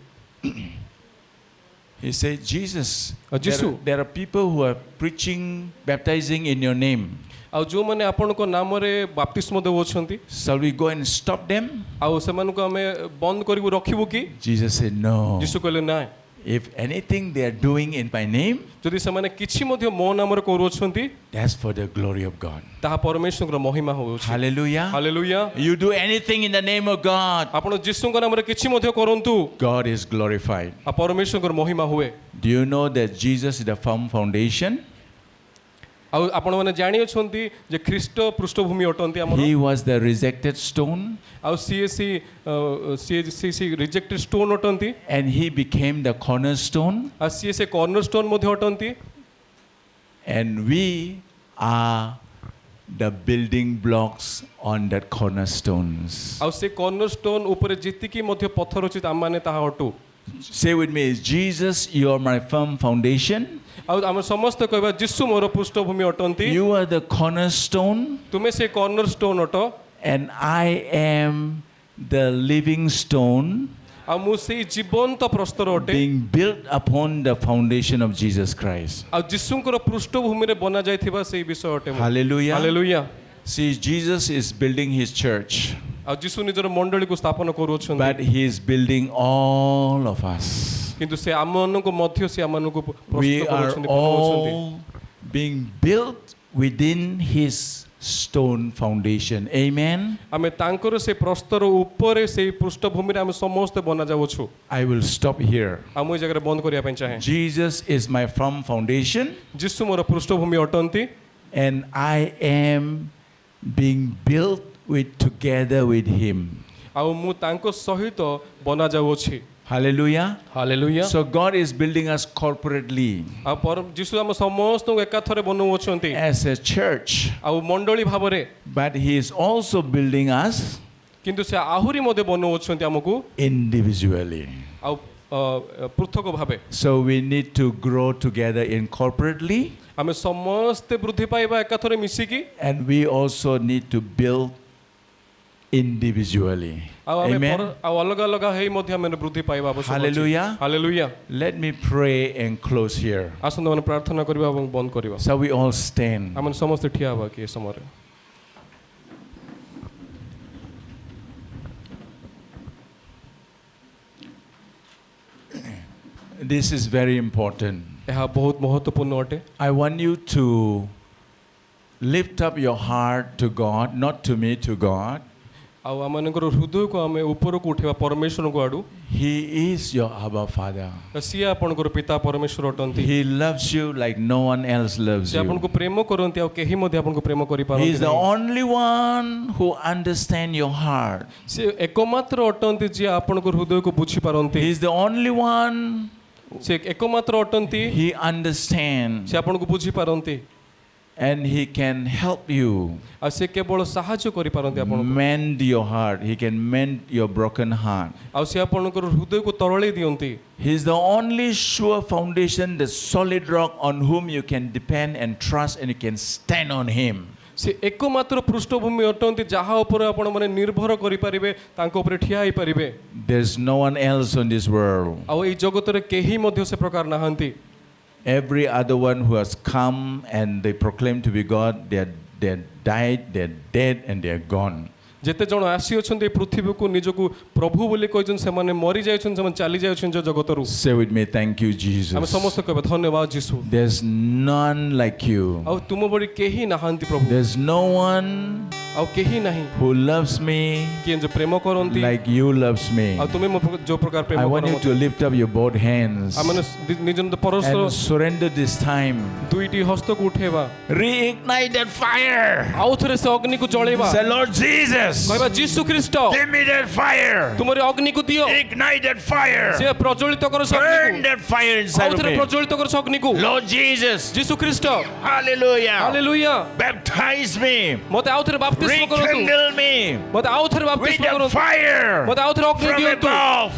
he said, Jesus, Jesus. there are people who are preaching, baptizing in your name. ଆଉ ଯେଉଁମାନେ ଆପଣଙ୍କ ନାମରେ ବାପ୍ତିସ୍ମ ଦେଉଅଛନ୍ତି Shall we go and stop them? ଆଉ ସେମାନଙ୍କୁ ଆମେ ବନ୍ଦ କରିବୁ ରଖିବୁ କି Jesus said, no. ଯୀଶୁ କହିଲେ ନାଇଁ If anything they are doing in my name, ଯଦି ସେମାନେ କିଛି ମଧ୍ୟ ମୋ ନାମରେ କରୁଅଛନ୍ତି that's for the glory of God. ତାହା ପରମେଶ୍ୱରଙ୍କର ମହିମା ହେଉଛି Hallelujah. Hallelujah You do anything in the name of God, ଆପଣ ଯୀଶୁଙ୍କ ନାମରେ କିଛି ମଧ୍ୟ କରନ୍ତୁ God is glorified. ଆଉ ପରମେଶ୍ୱରଙ୍କର ମହିମା ହୁଏ Do you know that Jesus is the firm foundation? ଆଉ ଆପଣମାନେ ଜାଣିଅଛନ୍ତି ଯେ ଖ୍ରୀଷ୍ଟ ପୃଷ୍ଠଭୂମି ଅଟନ୍ତି ଆମର He was the rejected stone ଆଉ ସିଏ ରିଜେକ୍ଟେଡ୍ ଷ୍ଟୋନ୍ ଅଟନ୍ତି and he became the cornerstone, ଆଉ ସିଏ ସେ କର୍ଣ୍ଣର ଷ୍ଟୋନ୍ ମଧ୍ୟ ଅଟନ୍ତି and we are the building blocks on that cornerstones. ଆଉ ସେ କର୍ଣ୍ଣର ଷ୍ଟୋନ୍ ଉପରେ ଯେତିକି ମଧ୍ୟ ପଥର ଅଛି ଆମମାନେ ତାହା ଅଟୁ Say with me, Jesus, you are my firm foundation. ଆଉ ଆମେ ସମସ୍ତେ କହିବା ଯୀଶୁ ମୋର ପୃଷ୍ଠଭୂମି ଅଟନ୍ତି You are the cornerstone, ତୁମେ ସେ କର୍ଣ୍ଣର ଷ୍ଟୋନ୍ ଅଟ and I am the living stone ଆଉ ମୁଁ ସେଇ ଜୀବନ୍ତ ପ୍ରସ୍ତର ଅଟେ being built upon the foundation of Jesus Christ. ଆଉ ଯୀଶୁଙ୍କର ପୃଷ୍ଠଭୂମିରେ ବନା ଯାଇଥିବା ସେଇ ବିଷୟ ଅଟେ Hallelujah. Hallelujah See, Jesus is building his church, ଆଉ ଯୀଶୁ ନିଜର ମଣ୍ଡଳୀକୁ ସ୍ଥାପନ କରୁଅଛନ୍ତି but he is building all of us. କିନ୍ତୁ ସେ ଆମମାନଙ୍କୁ ମଧ୍ୟ ସେ ଆମମାନଙ୍କୁ We ପ୍ରସ୍ତୁତ are କରୁଛନ୍ତି ବନାଉଛନ୍ତି all being built within his stone foundation. Amen. ଆମେ ତାଙ୍କର ସେ ପ୍ରସ୍ତର ଉପରେ ସେଇ ପୃଷ୍ଠଭୂମିରେ ଆମେ ସମସ୍ତେ ବନା ଯାଉଛୁ I will stop here. ଆଉ ମୁଁ ଏ ଜାଗାରେ ବନ୍ଦ କରିବା ପାଇଁ ଚାହେଁ Jesus is my firm foundation, ଯୀଶୁ ମୋର ପୃଷ୍ଠଭୂମି ଅଟନ୍ତି and I am being built together with him. ଆଉ ମୁଁ ତାଙ୍କ ସହିତ ବନା ଯାଉଅଛି Hallelujah. Hallelujah So God is building us corporately ଆଉ ଯୀଶୁ ଆମ ସମସ୍ତଙ୍କୁ ଏକାଥରେ ବନଉଅଛନ୍ତି as a church, ଆଉ ମଣ୍ଡଳୀ ଭାବରେ but he is also building us କିନ୍ତୁ ସେ ଆହୁରି ମଧ୍ୟ ବନଉଅଛନ୍ତି ଆମକୁ individually. ଆଉ ପୃଥକ ଭାବେ So we need to grow together in corporately, आमे समस्त वृद्धि पाइबा एकाथरे मिसिकी And we also need to build individually. Amen. अलग अलग हेई मध्ये आमे वृद्धि पाइबा आवश्यक अछि। Hallelujah. Hallelujah. Let me pray and close here. आसंद माने प्रार्थना करबा एवं बंद करबा। So we all stand. आमे समस्त ठिया बा कि समय रे। This is very important. ଏହା बहुत महत्वपूर्ण अटे। I want you to lift up your heart to God, not to me, to God. आउ आमनकर हृदय को आमे ऊपर को उठेबा परमेश्वर को आडू। He is your Abba Father. सिए आपनकर पिता परमेश्वर अटंती। He loves you like no one else loves से आपनको you. प्रेम करंती आ केही मध्ये आपनको प्रेम करि He पारंती। is the only one who understands your heart. से एकमात्र अटंती जे आपनकर हृदय को बुझी पारंती। He is the only one से एकमात्र अटंती He understands, से आपनको बुझी पारंती। and He can help you आ से केवल सहाय्य करि पारंती आपनको। mend your heart. He can mend your broken heart. आ से आपनकर हृदय को तरळे दियंती। He is the only sure foundation, the solid rock on whom you can depend and trust, and you can stand on Him. से एकमात्र पृष्ठभूमि अटंती जहा ऊपर आपण माने निर्भर करि परिबे तांको ऊपर ठिया होई परिबे। There's no one else on this world. आ ए जगत रे केही मध्ये से प्रकार नाहंती। Every other one who has come and they proclaim to be God, they're died, they're dead, and they're gone. जेते जण आसी अछन्ते पृथ्वी को निजको प्रभु बोली कहजन से माने मरि जायछन से माने चाली जायछन जो जगत रु। Say with me, thank you, आमे Jesus. समस्त कहबे धन्यवाद यीशु। There's none like you. आ तुम बड़ी केही नाहंती प्रभु। There's no one आ केही नाही who loves me कि जो प्रेम करंती। like you loves me. आ तुमे जो प्रकार प्रेम I want you to lift up your both hands आ माने निजन परस्पर and surrender this time. दुईटी हस्त को उठेबा। Reignite that fire. आउ थरे से अग्नि को जळेबा। Say, Lord Jesus, कहबा यीशु ख्रीष्ट give me that fire. तुमरे अग्नि को दियो। Ignite that fire. से प्रज्वलित कर से Burn अग्नि that fire को। inside आउ of थरे me. प्रज्वलित कर से अग्नि को। Lord Jesus, यीशु ख्रीष्ट hallelujah. हालेलुया। Baptize me. मते आउ थरे बपतिस्म करंतु। Rekindle me मते आउ थरे with बपतिस्म the करंतु। fire मते आउ थरे अग्नि from दियंतु। above,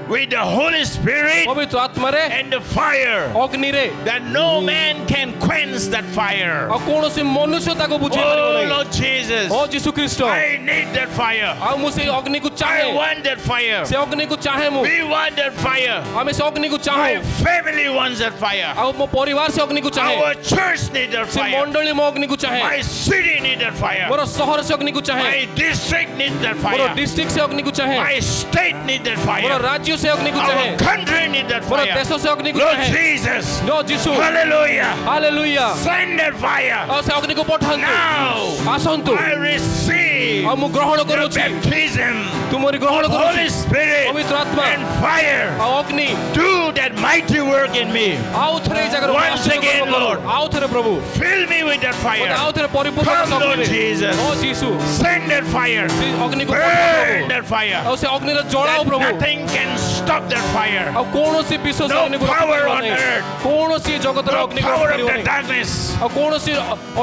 with the Holy Spirit पवित्र आत्मा रे and the fire, अग्नि रे that no man can quench that fire. आ कोनोसी मनुष्य ताको बुझे परिबो Oh नै। Lord Jesus, ओ यीशु ख्रीष्ट I need that fire. आ मु से अग्नि को I चाहे। want that fire. से अग्नि को चाहे मु। We want that fire. आमे से अग्नि को My चाहे। family wants that fire. आ मो परिवार से अग्नि को चाहे। Our church needs that से fire. मंडली मो अग्नि को चाहे। My city needs that fire. मोर शहर से अग्नि को चाहे। My district needs that more fire. District से अग्नि को चाहे। My state needs that more fire. राज्य से अग्नि को चाहे। Our country needs that more fire. देश से अग्नि को Lord चाहे। Jesus, no Yeshu hallelujah. Hallelujah. Send that fire. आ से अग्नि को पठान्तु। Now आसन्तु। I receive आ मु ग्रहण the करूछि। baptism तुमरी ग्रहण of करूछि। Holy Spirit पवित्र आत्मा and fire. आ अग्नि Do that mighty work in me. आउ थरे ए जगह Once again, Lord. आउ थरे प्रभु Fill me with that मते fire. आउ थरे परिपूर्ण Come, कर Lord अग्नि रे। Jesus. O Yeshu Send that fire. से अग्नि को Burn पठाओ that fire. प्रभु। आ से अग्नि रे जळाओ That Prabhu. nothing can stop that fire. आ कोनोसी विश्व से No अग्नि को power रखि on परिबो earth. नै। कोनोसी जगत रे No अग्नि को power रखि of परिबो the नै। darkness. आ कोनोसी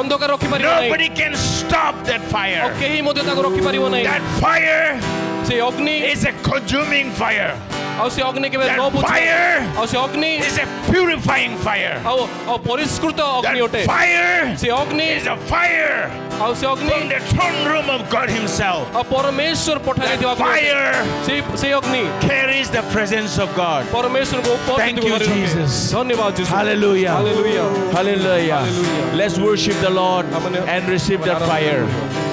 अंधकार रखि परिबो नै। Nobody can stop that uh fire. केही मध्ये ताको रखि परिबो नै। That fire से अग्नि is a consuming fire. आ से अग्नि केबे न That बुझ fire आ से अग्नि is a purifying fire. आ परिष्कृत अग्नि That अटे fire से अग्नि is a fire आ से अग्नि from the throne room of God Himself. आ परमेश्वर पठाइ दिवा That fire से अग्नि carries the presence of God. परमेश्वर को ऊपर Thank you, Jesus. धन्यवाद यीशु Hallelujah. Hallelujah Hallelujah. Hallelujah. Let's worship the Lord and receive that fire.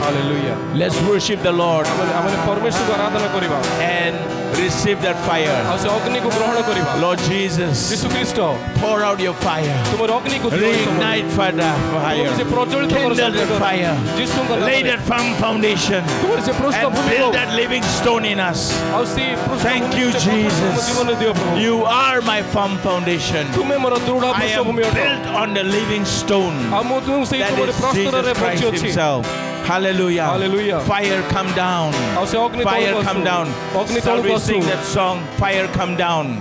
Hallelujah Let's worship the Lord आमे परमेश्वर को आराधना करिबा and receive that fire. आ से अग्नि को ग्रहण करिबा Lord Jesus, यीशु ख्रीष्ट pour out your fire. तुमर अग्नि को Reignite fire. से प्रज्वलित कर Kindle that fire. यीशु को Lay that firm foundation तुमर से and पृष्ठभूमि build को that living stone in us. आ से Thank you, Jesus. जीवन दियो प्रभु You are my firm foundation. तुमे मोर दृढ़ I am पृष्ठभूमि अटो built on the living stone. आ मु तुम से That तुमरे is प्रस्तर रे Jesus Christ बची अछि Himself. Hallelujah. Hallelujah. Fire come down. आ से अग्नि Fire तळु come down. अग्नि Shall तळु we Basu sing that song? Fire come down.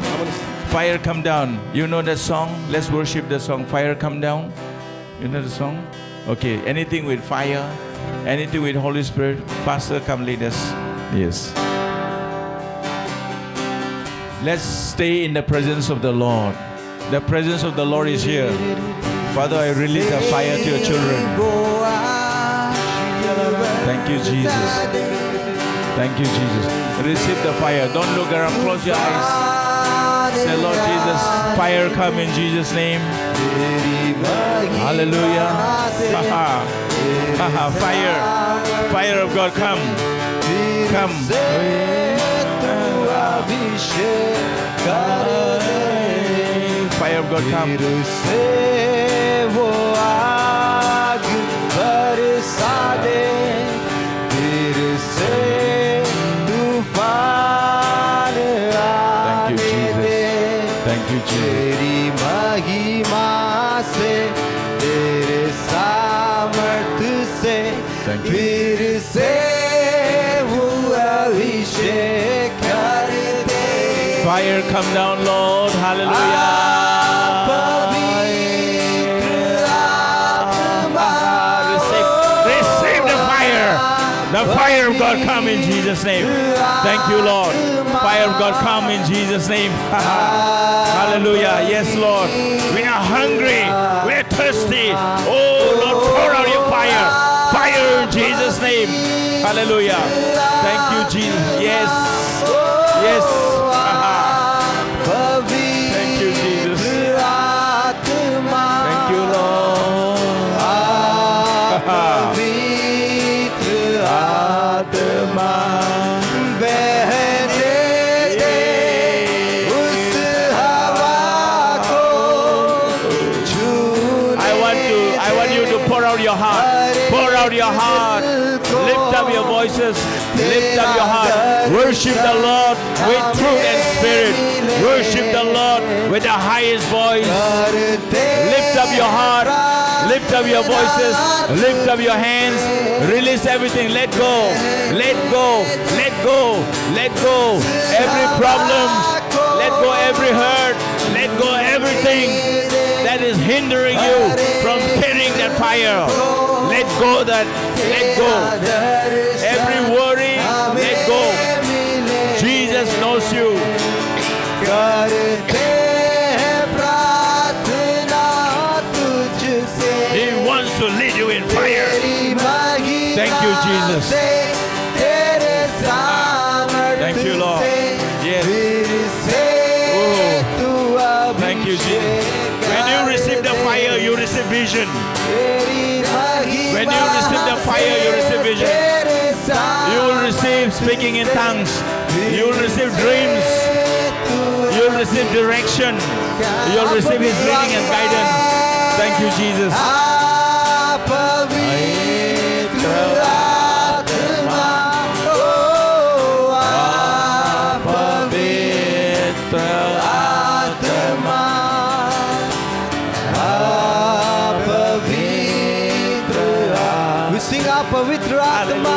Fire come down. You know that song? Let's worship the song. Fire come down. You know the song? Okay. Anything with fire, anything with Holy Spirit. Pastor, come lead us. Yes. Let's stay in the presence of the Lord. The presence of the Lord is here. Father, I release the fire to your children. Thank you, Jesus. Thank you, Jesus. Receive the fire. Don't look around. Close your eyes. Say, Lord Jesus, fire come in Jesus' name. Hallelujah. Fire. Fire of God, come. Come. Fire of God, come. Thank you, Jesus. Thank you, Jesus. तेरी महिमा से तेरे सामर्थ्य से Thank you. फिर से हुआ अभिषेक कर दे Fire come down, Lord. Hallelujah. Receive the fire. The fire of God come in Jesus' name. Thank you, Lord. Fire of God come in Jesus' name. Hallelujah. Yes, Lord. We are hungry. We are thirsty. Oh, Lord, pour out your fire. Fire in Jesus' name. Hallelujah. Thank you, Jesus. Yes. Yes. Thank you, Jesus. Thank you, Lord. I want you to pour out your heart. Pour out your heart. Lift up your voices. Lift up your heart. Worship the Lord with truth and spirit. Worship the Lord with the highest voice. Lift up your heart. Lift up your voices. Lift up your hands. Release everything. Let go. Let go. Let go. Let go. Every problem. Let go every hurt. Let go everything that is hindering you from carrying that fire. Let go that. Let go. Every worry. Let go. Jesus knows you. He wants to lead you in fire. Thank you, Jesus. Thank you, Lord. Yes. Oh. Thank you, Jesus. When you receive the fire, you receive vision. When you receive the fire, you receive vision. You will receive speaking in tongues. You will receive dreams. You will receive direction. You will receive His leading and guidance. Thank you, Jesus. We sing our Pavitra Atma.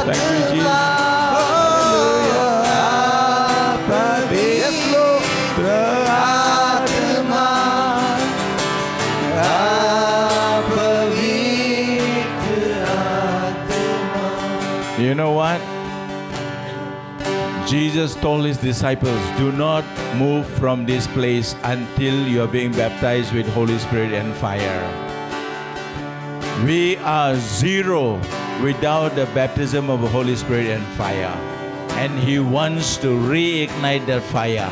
Thank you, Jesus. Yes, Lord. You know what? Jesus told His disciples, do not move from this place until you are being baptized with Holy Spirit and fire. We are zero without the baptism of the Holy Spirit and fire. And He wants to reignite that fire.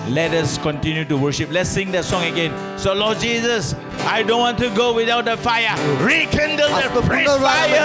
Let us continue to worship. Let's sing that song again. So Lord Jesus, I don't want to go without the fire. Rekindle the fresh fire.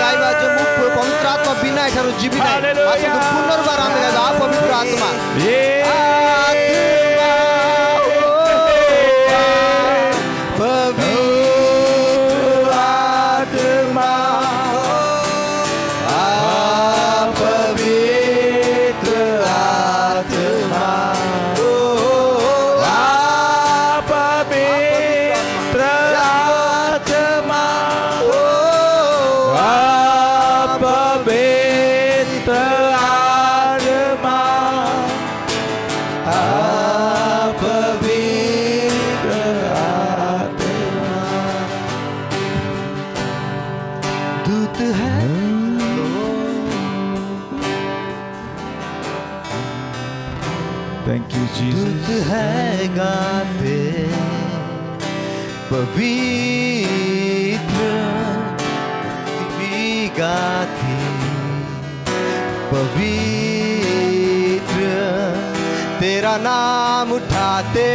Thank you, Jesus. दूत है गाते पवित्र, भी गाती पवित्र, तेरा नाम उठाते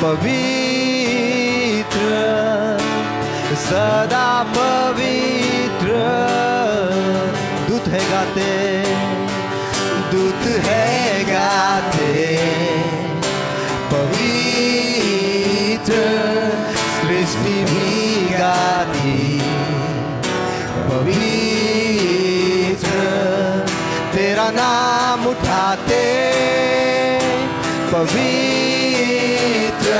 पवित्र, सदा पवित्र। दूत है गाते, दूत है गाते पवित्र, सृष्टि भी गाती पवित्र, तेरा नाम उठाते पवित्र,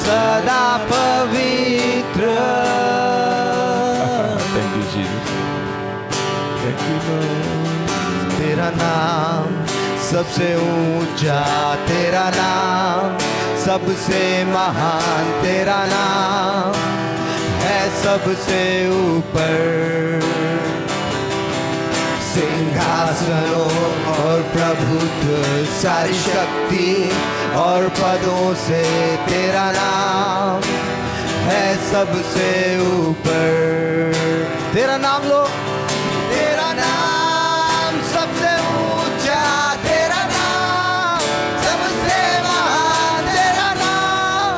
सदा पवित्र। Thank you, Jesus. Thank you, Lord. तेरा नाम सबसे ऊंचा, तेरा नाम सबसे महान, तेरा नाम है सबसे ऊपर। सिंहासनों और प्रभुत्व, सारी शक्ति और पदों से तेरा नाम है सबसे ऊपर। तेरा नाम लो, तेरा नाम सबसे ऊंचा, तेरा नाम सबसे महान, तेरा नाम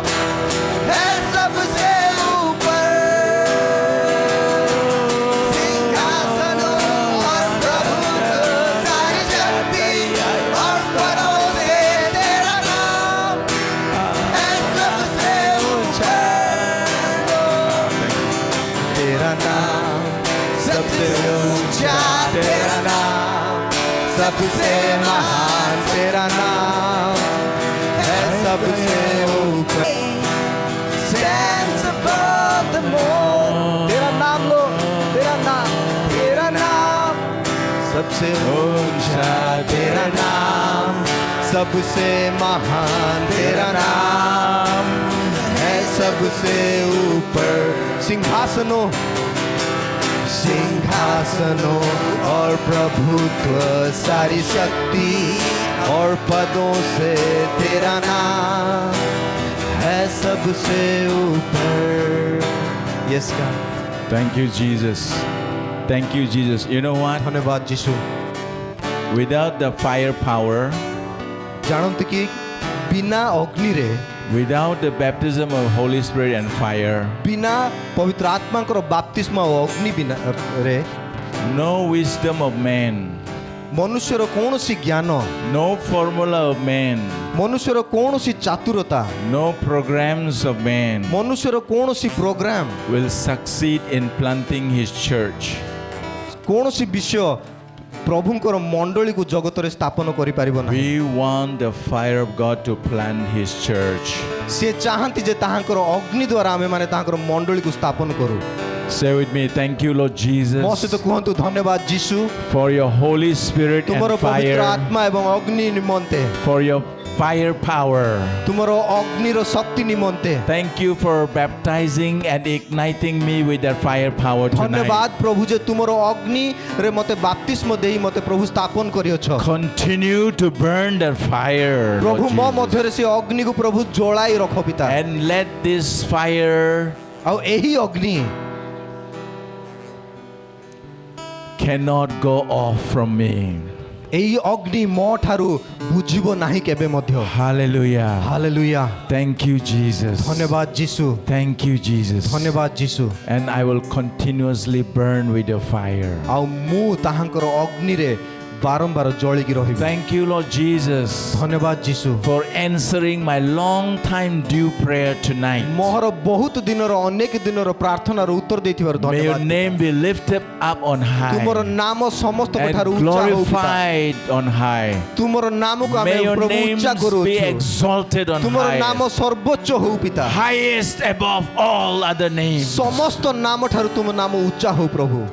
है सबसे ऊपर। सिंहासनों और प्रभुत्व, सारी शक्ति और पदों से तेरा नाम है सबसे ऊंचा। तेरा नाम सबसे ऊंचा, तेरा नाम सबसे महान, तेरा नाम है सबसे ऊपर। Stands above them all. तेरा नाम लो, तेरा नाम, तेरा नाम सबसे ऊंचा, तेरा नाम सबसे महान, तेरा नाम है सबसे ऊपर। सिंहासनों, सिंहासनों और प्रभुत्व, सारी शक्ति और पदों से तेरा नाम है सबसे ऊपर। Yes God, Thank you, Jesus. Thank you, Jesus. You know what? धन्यवाद यीशु। Without the firepower, जानते कि बिना अग्नि रे, without the baptism of Holy Spirit and fire, बिना पवित्र आत्मा को बाप्तिस्मा और अग्नि बिना रे, no wisdom of man, मनुष्यर कौनसी ज्ञान, no formula of man, मनुष्यर कौनसी चातुरता, no programs of man मनुष्यर कौनसी programme, will succeed in planting His church. कौनसी विषय प्रभुंकर मंडली को जगत रे स्थापन करि परिबो ना। We want the fire of God to plant His church. से चाहंती जे ताहांकर अग्नि द्वारा आमे माने ताहांकर मंडली को स्थापन करू। Say with me, thank you, Lord Jesus, मो से तो कहंतु धन्यवाद यीशु, for your Holy Spirit तुमरो and पवित्र fire, आत्मा एवं अग्नि निमंते, for your fire power. तुमरो अग्नि रो शक्ति निमंते। Thank you for baptizing and igniting me with that fire power tonight. धन्यवाद प्रभु जे तुमरो अग्नि रे मते बाप्तिस्म देई मते प्रभु स्थापन करियोछ। Continue to burn that fire, Lord प्रभु मो Jesus. मध्य रे से अग्नि को प्रभु जोलाई रखो पिता। And let this fire आ एही अग्नि cannot go off from me. एही अग्नि मो ठारू बुझिबो नाही केबे मध्य। Hallelujah. Hallelujah, Thank you, Jesus. धन्यवाद यीशु, Thank you, Jesus. धन्यवाद यीशु। And I will continuously burn with your fire. आ मु ताहांकर अग्नि रे बारंबार जळिकी रहिबी। Thank you, Lord Jesus, धन्यवाद यीशु, for answering my long time due prayer tonight. मोहर बहुत दिनर अनेक दिनर प्रार्थनार उत्तर देथिबार May your धन्यवाद। name be lifted up on तुमरो high नाम समस्त and ठारू ऊंचा हो पिता। glorified on high. तुमरो नाम को May आमे your प्रभु name ऊंचा करू। be exalted on तुमरो high, नाम सर्वोच्च हो पिता। highest above all other names. समस्त नाम ठारू तुम नाम ऊंचा हो प्रभु।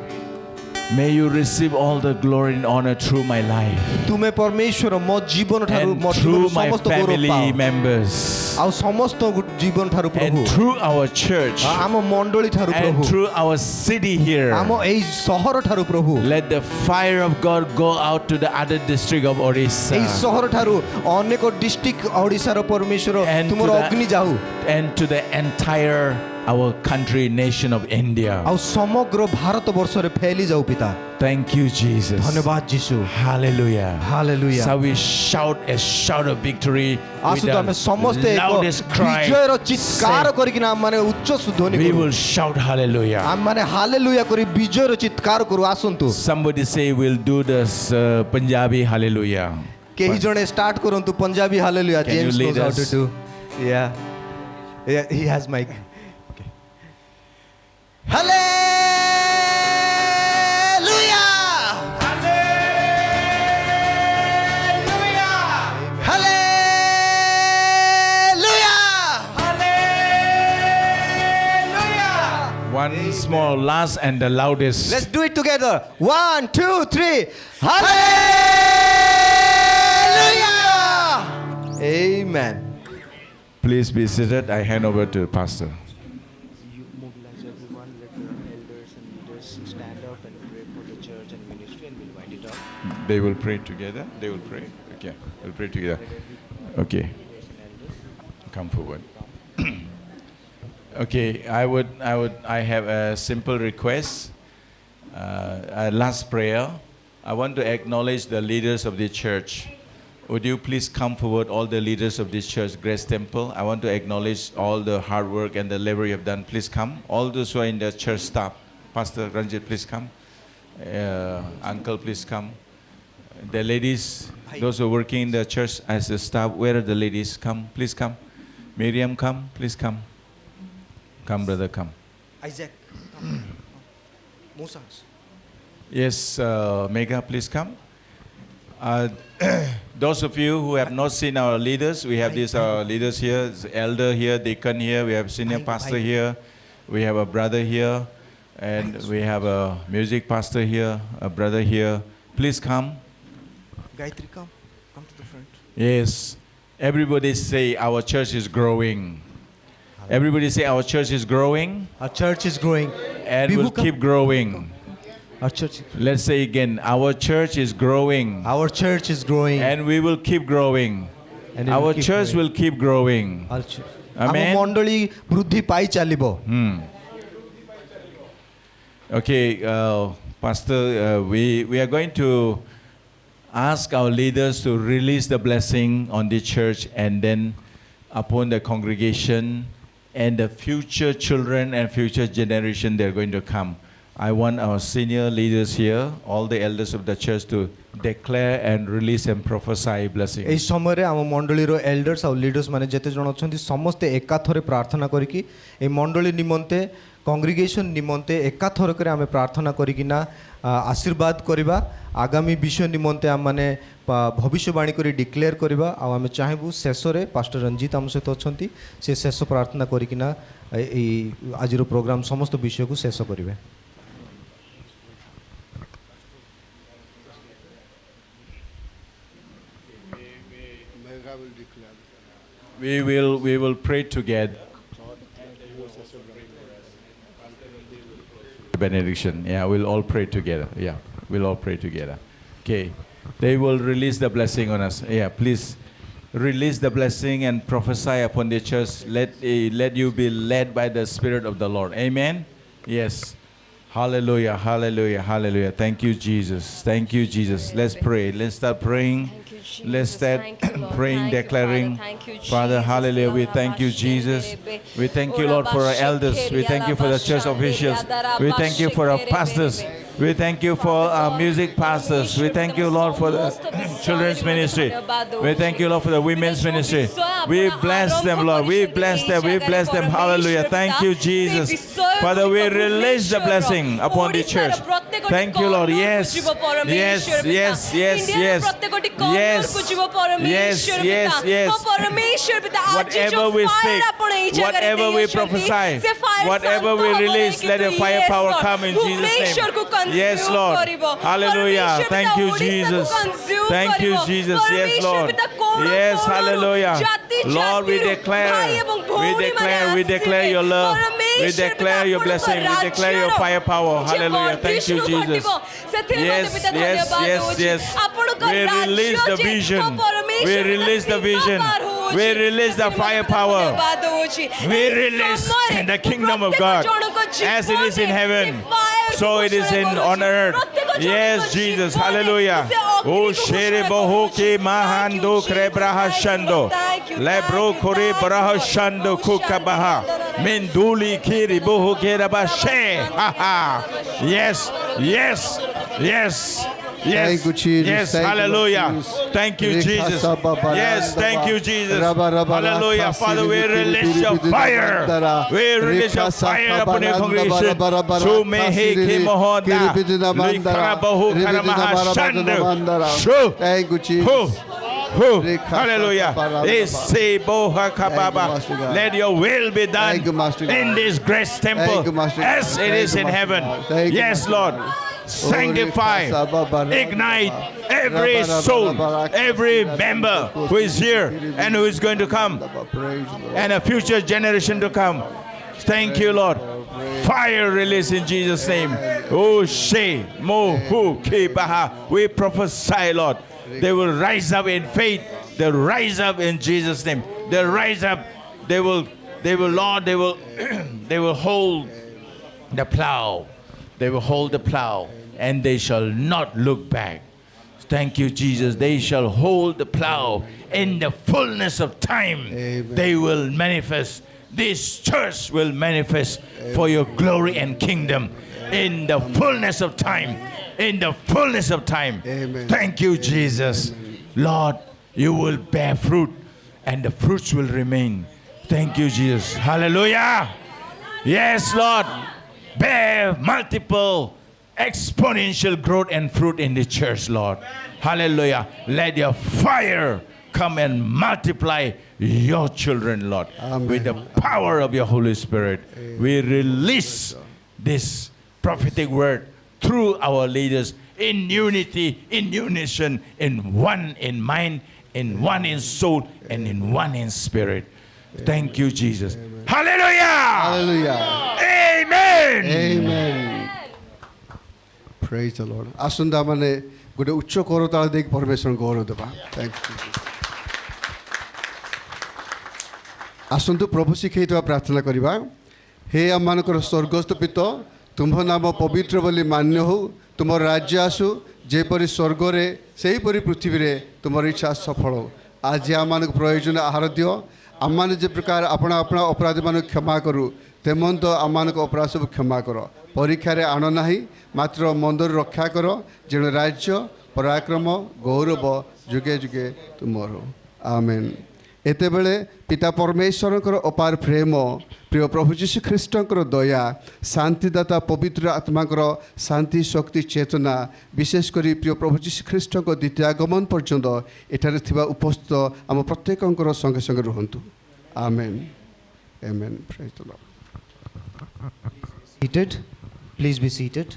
May you receive all the glory and honor through my life ତୁମେ ପରମେଶ୍ୱର ମୋ ଜୀବନ ଠାରୁ and ମୋ through ଜୀବନରୁ my ସମସ୍ତ ଗୌରବ family ପାଅ members ଆଉ ସମସ୍ତ ଜୀବନ ଠାରୁ ପ୍ରଭୁ and through our church ଆମ ମଣ୍ଡଳୀ ଠାରୁ and ପ୍ରଭୁ through our city here. ଆମ ଏଇ ସହର ଠାରୁ ପ୍ରଭୁ Let the fire of God go out to the other district of ଏଇ Orissa ସହର ଠାରୁ ଅନେକ ଡିଷ୍ଟ୍ରିକ୍ଟ ଓଡ଼ିଶାର ପରମେଶ୍ୱର And ତୁମର to the- ଅଗ୍ନି ଯାଉ and to the entire our country, nation of India. ଆଉ ସମଗ୍ର ଭାରତ ବର୍ଷରେ ଫେଲି ଯାଉ ପିତା Thank you, Jesus. ଧନ୍ୟବାଦ ଯୀଶୁ Hallelujah. Hallelujah So we shout a shout of victory with ଆସନ୍ତୁ ଆମେ ସମସ୍ତେ the ଏକ loudest cry. ବିଜୟର ଚିତ୍କାର Say, କରିକିନା ଆମମାନେ ଉଚ୍ଚ ଧ୍ୱନି we କରୁ will shout hallelujah. ଆମମାନେ ହାଲେଲୁୟା କରି ବିଜୟର ଚିତ୍କାର କରୁ ଆସନ୍ତୁ Somebody say we'll do this Punjabi hallelujah. କେହି ଜଣେ ଷ୍ଟାର୍ଟ କରନ୍ତୁ Punjabi hallelujah Can you James lead knows how to us? do yeah he has mic Hallelujah! Hallelujah! One small last and the loudest. Let's do it together. 1, 2, 3. Hallelujah! Amen. Please be seated. I hand over to Pastor. You mobilize everyone, let your elders and leaders stand up and pray for the church and ministry, and we'll wind it up. They will pray together. They will pray. Okay. We'll pray together. Okay. Come forward. Okay. I have a simple request. A last prayer. I want to acknowledge the leaders of the church. Would you please come forward, all the leaders of this church, Grace Temple? I want to acknowledge all the hard work and the labor you have done. Please come. All those who are in the church staff. Pastor Ranjit, please come. Uncle, please come. The ladies, those who are working in the church as a staff, where are the ladies? Come, please come. Miriam, come, please come. Come, brother, come. Isaac. Musa. Yes, Mega, please come. Those of you who have not seen our leaders, we have these leaders here, elder here, deacon here, we have senior pastor here, we have a brother here, and we have a music pastor here, a brother here. Please come. Gayatri, come. Come to the front. Yes. Everybody say our church is growing. Everybody say our church is growing Our church is growing. and Vibhu, will come. keep growing. Our church. Let's say again, our church is growing Our church is growing. and we will keep growing. And it will Our keep church growing. will keep growing. Our church. Amen. ଆମ ମଣ୍ଡଳୀ ବୃଦ୍ଧି ପାଇ ଚାଲିବ Okay, Pastor, we are going to ask our leaders to release the blessing on the church and then upon the congregation and the future children and future generation they're going to come. I want our senior leaders here, all the elders of the church to declare and release and prophesy blessing. ଏହି ସମୟରେ ଆମ ମଣ୍ଡଳୀର elders ଆଉ leaders ମାନେ ଯେତେ ଜଣ ଅଛନ୍ତି ସମସ୍ତେ ଏକାଥରେ ପ୍ରାର୍ଥନା କରିକି ଏହି ମଣ୍ଡଳୀ ନିମନ୍ତେ କଂଗ୍ରିଗେସନ୍ ନିମନ୍ତେ ଏକାଥରକରେ ଆମେ ପ୍ରାର୍ଥନା କରିକିନା ଆଶୀର୍ବାଦ କରିବା ଆଗାମୀ ବିଷୟ ନିମନ୍ତେ ଆମମାନେ ଭବିଷ୍ୟବାଣୀ କରି ଡିକ୍ଲେୟାର କରିବା ଆଉ ଆମେ ଚାହିଁବୁ ଶେଷରେ ପାଷ୍ଟର ରଞ୍ଜିତ ଆମ ସହିତ ଅଛନ୍ତି ସେ ଶେଷ ପ୍ରାର୍ଥନା କରିକିନା ଏଇ ଆଜିର ପ୍ରୋଗ୍ରାମ ସମସ୍ତ ବିଷୟକୁ ଶେଷ କରିବେ We will pray together. Benediction. Yeah, we'll all pray together. Yeah, we'll all pray together. Okay. They will release the blessing on us. Yeah, please release the blessing and prophesy upon the church. Let you be led by the Spirit of the Lord. Amen. Yes. Hallelujah. Hallelujah. Hallelujah. Thank you, Jesus. Thank you, Jesus. Let's pray. Let's start praying. Let's start praying, declaring. Father, hallelujah. We thank you, Jesus. We thank you, Lord, for our elders. We thank you for the church officials. We thank you for our pastors. We thank you for our music pastors. We thank you, Lord, for the children's ministry. We thank you, Lord, for the women's ministry. We bless them, Lord. We bless them. We bless them. Hallelujah. Thank you, Jesus. Father, we release the blessing upon the church. Thank you, Lord. Yes, yes, yes, yes, yes, yes, yes, yes. Whatever we speak, whatever we prophesy, whatever we release, let the fire power come in Jesus' name. Yes, Lord. Hallelujah. Thank you, Jesus. Thank you, Jesus. Yes, Lord. Yes, hallelujah. Lord, we declare your love. We declare your blessing. We declare your fire power. Hallelujah. Thank you, Jesus. Yes, yes, yes, yes. We release the vision. We release the vision. We release the fire power. We release the kingdom of God. As it is in heaven, so it is on earth. Yes, Jesus. Hallelujah. Oh, Shere Bohoki Mahando Krebraha Shando. Lebro Kore Braha Shando Kukabaha. Menduli Kiri Bohokera She. Yes, yes, yes. Yes, thank you, Jesus. Yes, Thank you, hallelujah. Jesus. Thank you, Jesus. Yes, thank you, Jesus. Hallelujah. Father, we release your fire. We release your fire upon your congregation. Sumeheke Mohoda. Likarabahu Karamaha Shando. Shu. Thank you, Jesus. Hallelujah. Let your will be done in this great temple as it is in heaven. Yes, Lord. Sanctify, ignite every soul, every member who is here and who is going to come, and a future generation to come. Thank you, Lord. Fire release in Jesus' name. Oh, She, Mo, Hu, Ki, Baha. We prophesy, Lord. They will rise up in faith. They'll rise up in Jesus' name. They'll rise up. They will, Lord, they will hold the plow. They will hold the plow, and they shall not look back. Thank you, Jesus. They shall hold the plow in the fullness of time. Amen. They will manifest. This church will manifest for your glory and kingdom in the fullness of time. In the fullness of time. Amen. Thank you, Jesus. Lord, you will bear fruit, and the fruits will remain. Thank you, Jesus. Hallelujah. Yes, Lord. Bear multiple exponential growth and fruit in the church, Lord. Hallelujah. Let your fire come and multiply your children, Lord. Amen. With the power of your Holy Spirit. We release this prophetic word through our leaders in unity, in unison, in one in mind, in one in soul, and in one in spirit. Thank you, Jesus. Hallelujah. Hallelujah. Amen. Amen. Praise the Lord. आसुंदा माने गुटे उच्च करो ताल देख परमेश्वर गौरव देबा. Thank you. आसुंतु प्रभु शिखैतवा प्रार्थना करिबा. हे आमानकर स्वर्गस्थ पिता तुम नाम पवित्र बोली मान्य हो तुम राज्य आसु जेपरी स्वर्ग रे सेहीपरी पृथ्वी रे तुम इच्छा सफल हो. आज आम प्रयोजन आहार दियो आम जे प्रकार अपना अपना अपराध मान क्षमा करूँ तेमन आम अपराध सब क्षमा कर परीक्षा रे आण ना मात्र मंदर रक्षा कर जेण राज्य पराक्रम गौरव जुगे जुगे तुमर. आमेन. एते बेले पिता परमेश्वर अपार प्रेम प्रिय प्रभु जीशु ख्रीष्टर दया शांतिदाता पवित्र आत्मा शांति शक्ति चेतना विशेषकर प्रिय प्रभु जीशु ख्रीष्ट द्वितीय आगमन पर्यंत एठारे थिबा उपस्थित आम प्रत्येक संगे संगे रुहंतु. Amen. Amen. Praise the Lord. Seated. Please be seated.